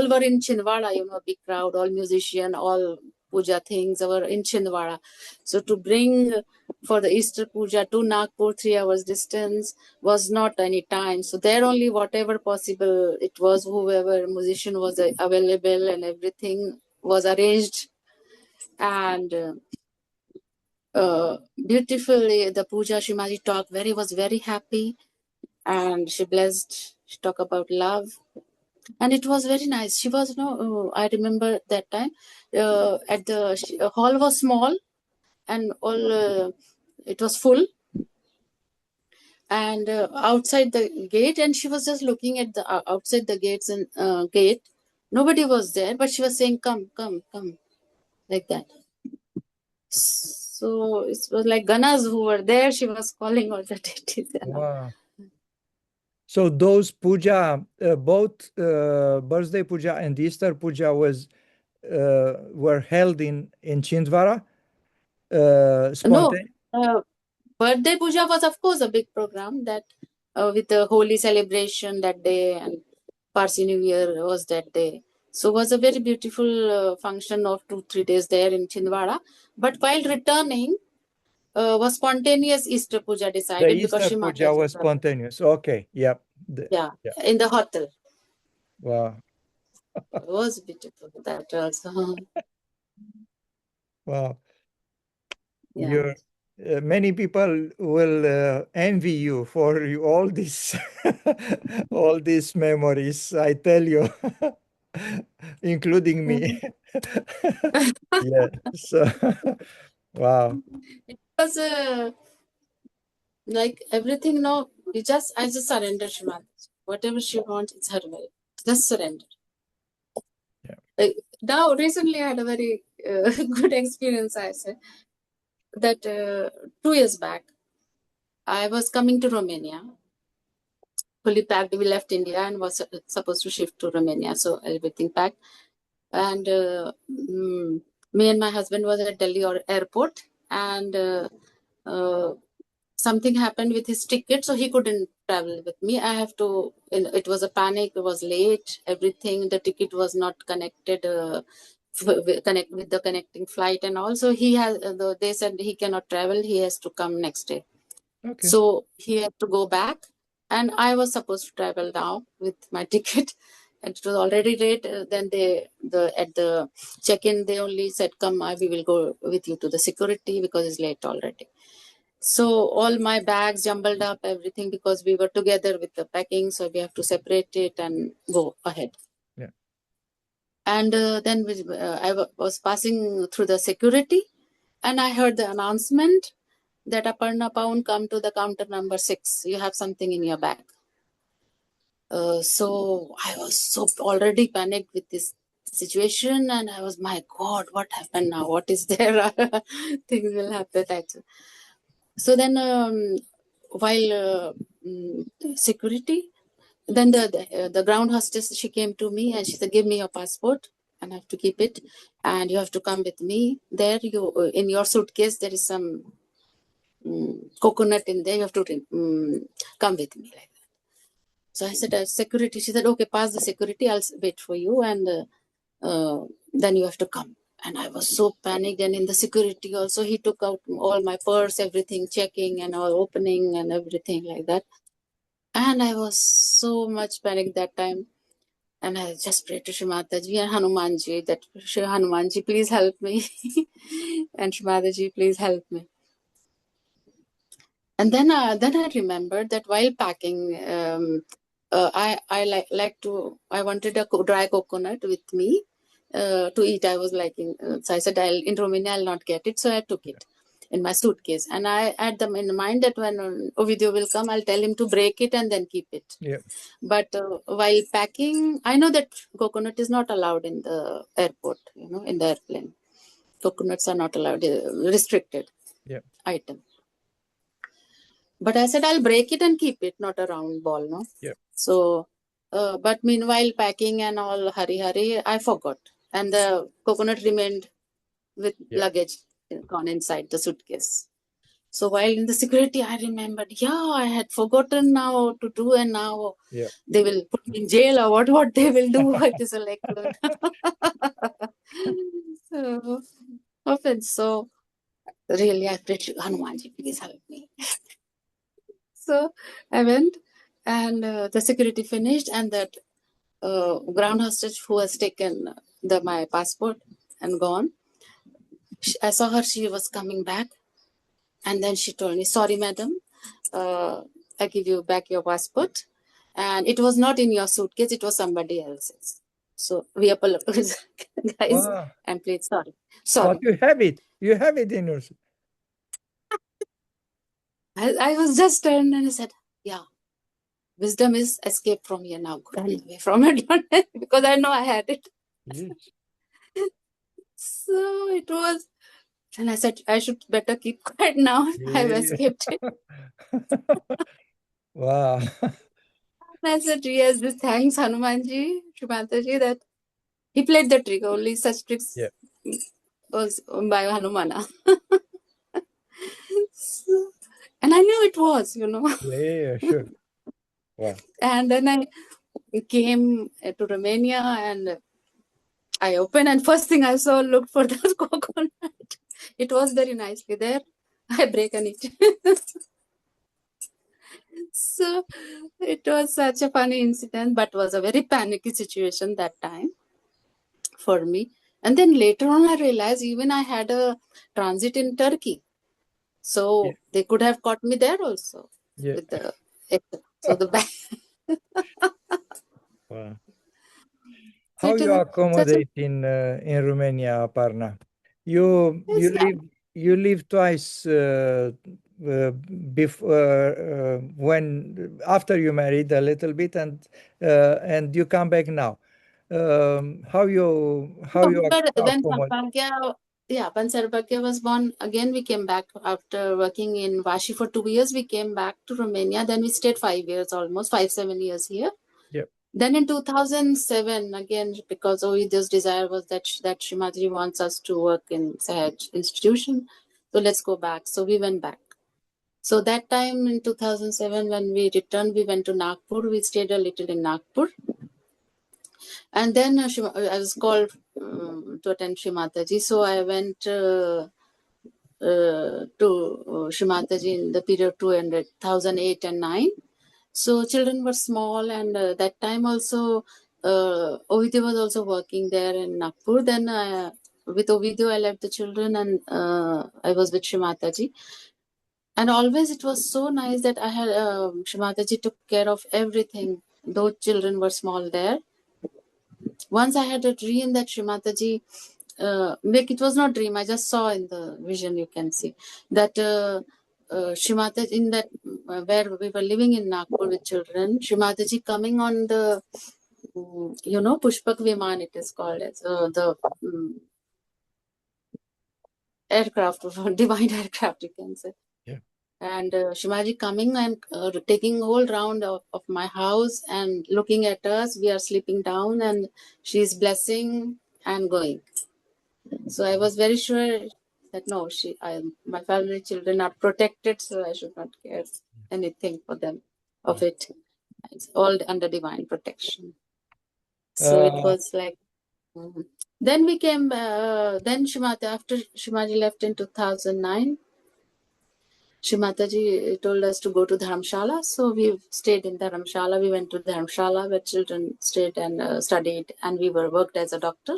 were in Chinwada, big crowd, all musician, all puja things were in Chinwada. So to bring for the Easter puja to Nagpur, 3 hours distance, was not any time. So there only whatever possible it was, whoever musician was available, and everything was arranged. And beautifully the puja, Shimaji talked was very happy, and she blessed, she talked about love. And it was very nice. She was, I remember that time, at the hall was small, and all it was full, and outside the gate, and she was just looking at the outside the gates and gate. Nobody was there, but she was saying, "Come, come, come," like that. So it was like Ganas who were there. She was calling all the deities. Wow. So those puja, both birthday puja and Easter puja were held in Chhindwara. No, Spontaneous. birthday puja was of course a big program that with the holy celebration that day, and Parsi New Year was that day. So it was a very beautiful function of 2-3 days there in Chhindwara. But while returning, was spontaneous Easter puja The decided because Easter Shri puja Mataji was spontaneous. Okay. Yep. yeah, in the hotel. Wow. It was beautiful that also. Wow. Yeah. You're many people will envy you for all these all these memories. I tell you, including me. Yeah. So, wow. It was like everything. No, I just surrender Shri Mataji. Whatever she wants, it's her will. Just surrender. Yeah. Now, recently, I had a very good experience. I said that 2 years back, I was coming to Romania, fully packed. We left India and was supposed to shift to Romania, so everything packed. And me and my husband was at Delhi airport, and something happened with his ticket, so he couldn't travel with me. I have to. It was a panic. It was late. Everything. The ticket was not connected. Connect with the connecting flight, and also he has. They said he cannot travel. He has to come next day. Okay. So he had to go back, and I was supposed to travel now with my ticket, and it was already late. Then at the check-in they only said, "Come, we will go with you to the security because it's late already." So all my bags jumbled up, everything, because we were together with the packing, so we have to separate it and go ahead. Yeah. And then I was passing through the security, and I heard the announcement that Aparna PAUN, come to the counter number 6. You have something in your bag. So I was so already panicked with this situation, and I was, my God, what happened now? What is there? Things will happen. Actually. So then, while security, then the ground hostess, she came to me and she said, "Give me your passport, and I have to keep it, and you have to come with me. There, you in your suitcase there is some coconut in there. You have to come with me." Like that. So I said, "Security." She said, "Okay, pass the security. I'll wait for you, and then you have to come." And I was so panicked. And in the security also, he took out all my purse, everything, checking and all, opening and everything like that. And I was so much panicked that time. And I just prayed to Shri Mataji and Hanumanji that, "Shri Hanumanji, please help me." And Shri Mataji, please help me. And then I remembered that while packing, I wanted a dry coconut with me to eat. I was liking, so I said, in Romania I'll not get it, so I took it in my suitcase, and I had them in mind that when Ovidio will come, I'll tell him to break it and then keep it. Yeah. But while packing, I know that coconut is not allowed in the airport. In the airplane, coconuts are not allowed, restricted item. But I said, I'll break it and keep it, not a round ball, no? Yeah. So, but meanwhile, packing and all, hurry, I forgot. And the coconut remained with luggage gone inside the suitcase. So while in the security, I remembered, I had forgotten now to do, and now they will put me in jail or what they will do. It is like, so often. So really, I prayed to Hanumanji, please help me. So I went, and the security finished, and that ground hostage who has taken my passport and gone, I saw her. She was coming back, and then she told me, "Sorry, madam, I give you back your passport, and it was not in your suitcase. It was somebody else's. So we apologize, guys, and please sorry." But you have it. You have it in yours. I was just turned and I said, "Yeah. Wisdom is escape from here now. Run away from it." Because I know I had it. Yes. So it was, and I said, I should better keep quiet now. I've escaped it. Wow. And I said, yes, this thanks Hanumanji, Shri Mataji, that he played the trick. Only such tricks was by Hanumana. So, and I knew it was, Yeah, sure. Wow. And then I came to Romania, and I opened, and first thing I saw, looked for the coconut. It was very nicely there. I break and eat. So it was such a funny incident, but was a very panicky situation that time for me. And then later on, I realized even I had a transit in Turkey. So they could have caught me there also. With the so the back. Wow. So How it you is accommodate in Romania, Aparna? You live twice before when after you married a little bit, and you come back now. How you then accommodate? Yeah, when Sarabhagya was born, again we came back after working in Vashi for 2 years. We came back to Romania. Then we stayed 5 years, almost 5-7 years here. Yep. Then in 2007, again, because Ovidio's desire was that Shri Mataji wants us to work in Sahaj institution, so let's go back. So we went back. So that time in 2007, when we returned, we went to Nagpur. We stayed a little in Nagpur. And then I was called to attend Shri Mataji. So I went to Shri Mataji in the period 2008 and 9. So children were small, and that time also Ovidio was also working there in Nagpur. Then with Ovidio, I left the children, and I was with Shri Mataji. And always it was so nice that I had Shri Mataji took care of everything. Those children were small there. Once I had a dream that Shri Mataji, like it was not dream, I just saw in the vision, you can see that Shri Mataji in that where we were living in Nagpur with children, Shri Mataji coming on the Pushpak Viman, it is called as the aircraft, divine aircraft, you can say. Yeah. And Shimaji coming and taking whole round of my house and looking at us. We are sleeping down, and she's blessing and going. So I was very sure that no, my family children are protected, so I should not care anything for them of it. It's all under divine protection. So it was like. Then we came. Then Shimata, after Shimaji left in 2009, Shri Mataji told us to go to Dharamshala. So we stayed in Dharamshala. We went to Dharamshala where children stayed and studied, and we were worked as a doctor.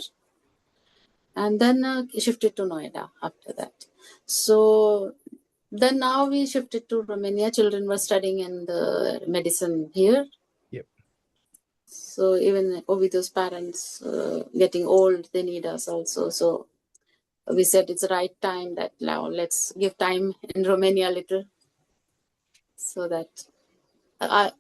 And then shifted to Noida after that. So then now we shifted to Romania. Children were studying in the medicine here. Yep. So even Ovidio's parents getting old, they need us also. So we said it's the right time that now let's give time in Romania a little, so that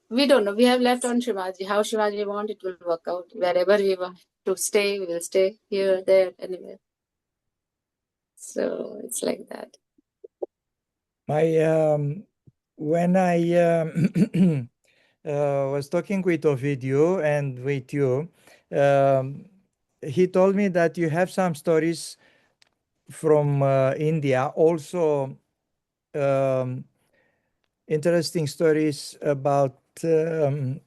we don't know. We have left on Shivaji. How Shivaji want, it will work out. Wherever we want to stay, we will stay here, there, anywhere. So it's like that. When I was talking with Ovidio and with you, he told me that you have some stories from India, also interesting stories about Shri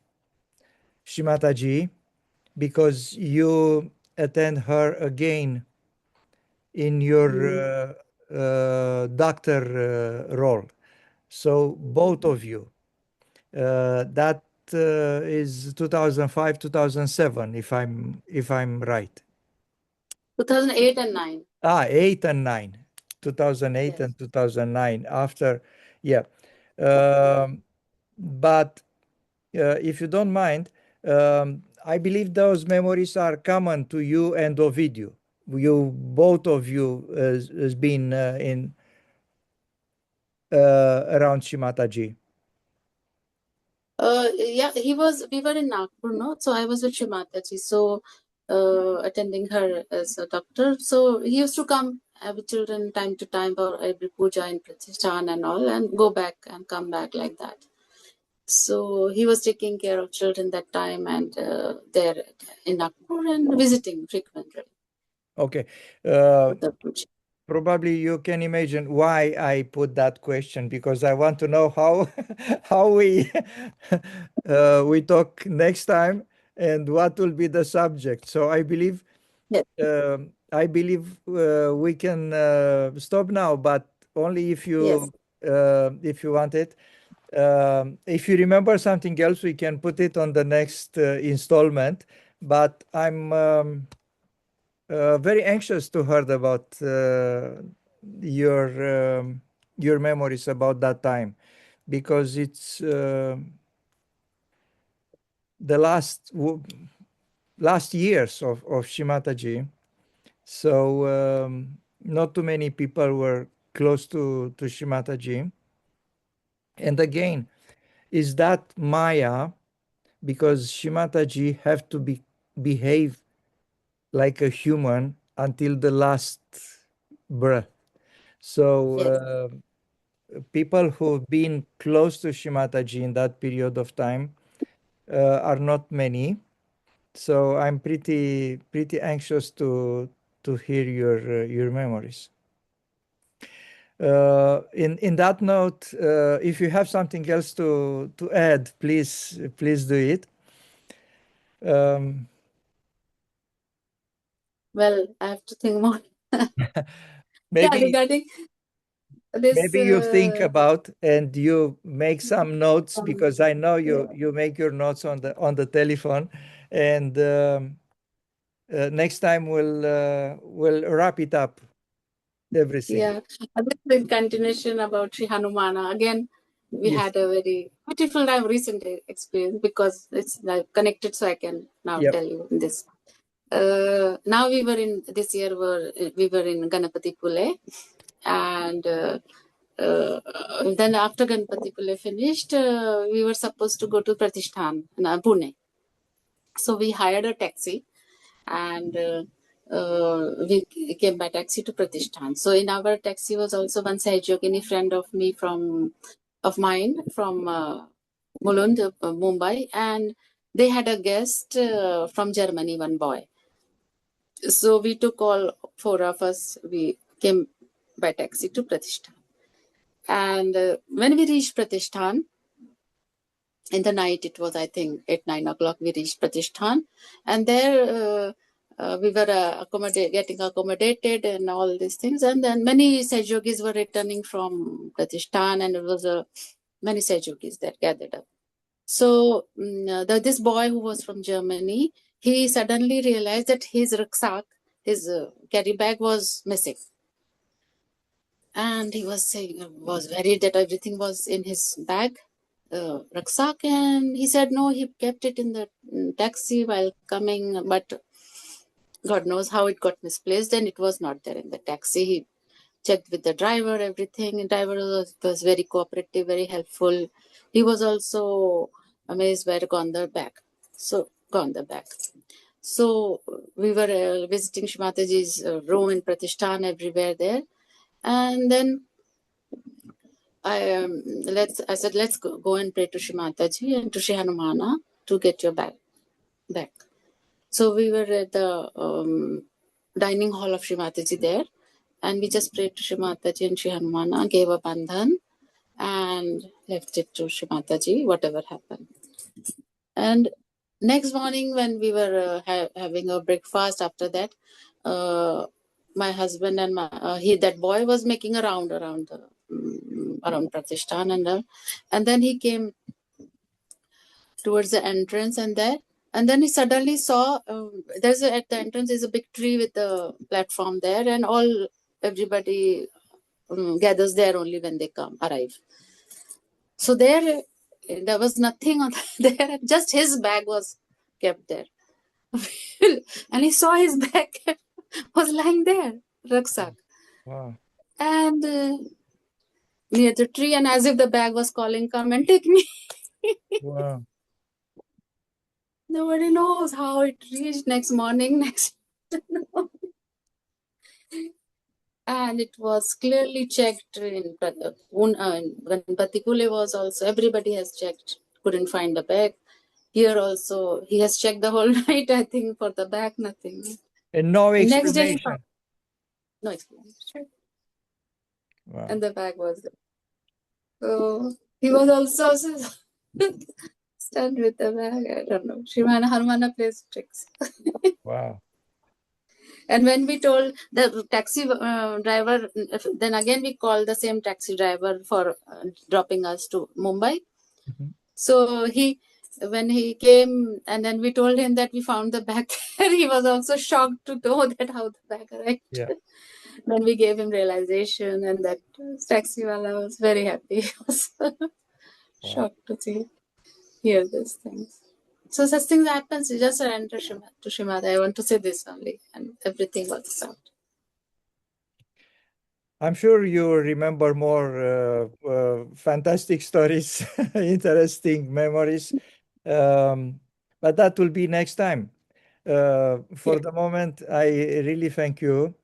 Mataji, because you attend her again in your doctor role. So both of you. That is 2005, 2007, if I'm right. 2008 and 9. 8 and 9. 2008 Yes. and 2009. After, yeah. But if you don't mind, I believe those memories are common to you and Ovidio. You, both of you, has been in around Shri Mataji. Yeah, we were in Nagpur, no? So I was with Shri Mataji, so attending her as a doctor. So he used to come with children time to time for every puja in Pratishthan and all, and go back and come back like that. So he was taking care of children that time, and there in Nagpur and visiting frequently. Okay. For the puja. Probably you can imagine why I put that question, because I want to know how how we talk next time and what will be the subject. So Yes. I believe we can stop now, but only Yes. if you want it. If you remember something else, we can put it on the next installment. But I'm very anxious to hear about your memories about that time, because it's the last years of Shri Mataji. So not too many people were close to Shri Mataji. And again, is that Maya, because Shri Mataji have to behave like a human until the last bruh. So Yes. people who've been close to Shri Mataji in that period of time are not many. So I'm pretty anxious to hear your memories. In that note, if you have something else to add, please do it. Um, Well, I have to think more. Yeah, maybe regarding this. maybe you think about and you make some notes, because I know Yeah, you make your notes on the telephone, and next time we'll wrap it up everything. yeah. This is continuation about Sri Hanumana. Again, we Yes. had a very beautiful time, recent experience, because it's like connected, so I can now Yep. tell you this. Now we were in this year. We were in Ganapati Pule, and then after Ganapati Pule finished, we were supposed to go to Pratishthan, Pune. So we hired a taxi, and we came by taxi to Pratishthan. So in our taxi was also one Yogini friend of mine from Mulund, Mumbai, and they had a guest from Germany, one boy. So we took all four of us. We came by taxi to Pratishthan, and when we reached Pratishthan, in the night, it was, I think, 8, 9 o'clock, we reached Pratishthan, and there we were getting accommodated and all these things, and then many Sejogis were returning from Pratishthan, and it was many Sejogis that gathered up. So this boy who was from Germany, he suddenly realized that his rucksack, his carry bag was missing, and he was saying, was worried that everything was in his bag, rucksack, and he said no, he kept it in the taxi while coming, but God knows how it got misplaced, and it was not there in the taxi. He checked with the driver, everything, and driver was very cooperative, very helpful. He was also amazed where gone the bag. So gone the bag. So we were visiting Shri Mataji's room in Pratishthan, everywhere there, and then I said, let's go and pray to Shri Mataji and to Shri Hanumana to get your bag back. So we were at the dining hall of Shri Mataji there, and we just prayed to Shri Mataji and Shri Hanumana, gave a bandhan, and left it to Shri Mataji, whatever happened. And next morning, when we were having a breakfast after that, my husband and that boy was making a round around the around Pratishthan, and then he came towards the entrance, and then he suddenly saw at the entrance is a big tree with a platform there, and everybody gathers there only when they arrive. So there was nothing on there, just his bag was kept there. And he saw his bag was lying there, rucksack, Wow. and near the tree, and as if the bag was calling, come and take me. Wow. Nobody knows how it reached next morning, next and it was clearly checked when Patikule was also, everybody has checked, couldn't find the bag. Here also, he has checked the whole night, I think, for the bag, nothing. And no And next day, he found explanation. no explanation. Wow. And the bag was there. So he was also stunned with the bag. I don't know. Shrimana Harmana plays tricks. Wow. And when we told the taxi driver, then again we called the same taxi driver for dropping us to Mumbai. Mhm. So when he came, and then we told him that we found the bag there, he was also shocked to know that how the bag arrived. Yeah. Then we gave him realization, and that taxi wala was very happy. He was Wow. shocked to hear these things. So such things happens. You just surrender to Shrimad. I want to say this only, and everything works out. I'm sure you remember more fantastic stories, interesting memories, but that will be next time. For Yeah. the moment, I really thank you,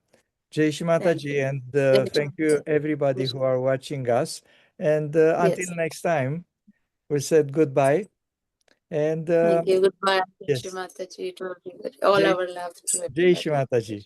Jai Shri Thank Mataji, you. and Jai Shri thank you everybody who Mataji. are watching us. And Yes. until next time, we said goodbye. And Thank you. Goodbye. Jai Shri yes, Mataji to everybody. All Jai, our love to Jai Shri everybody. Mataji.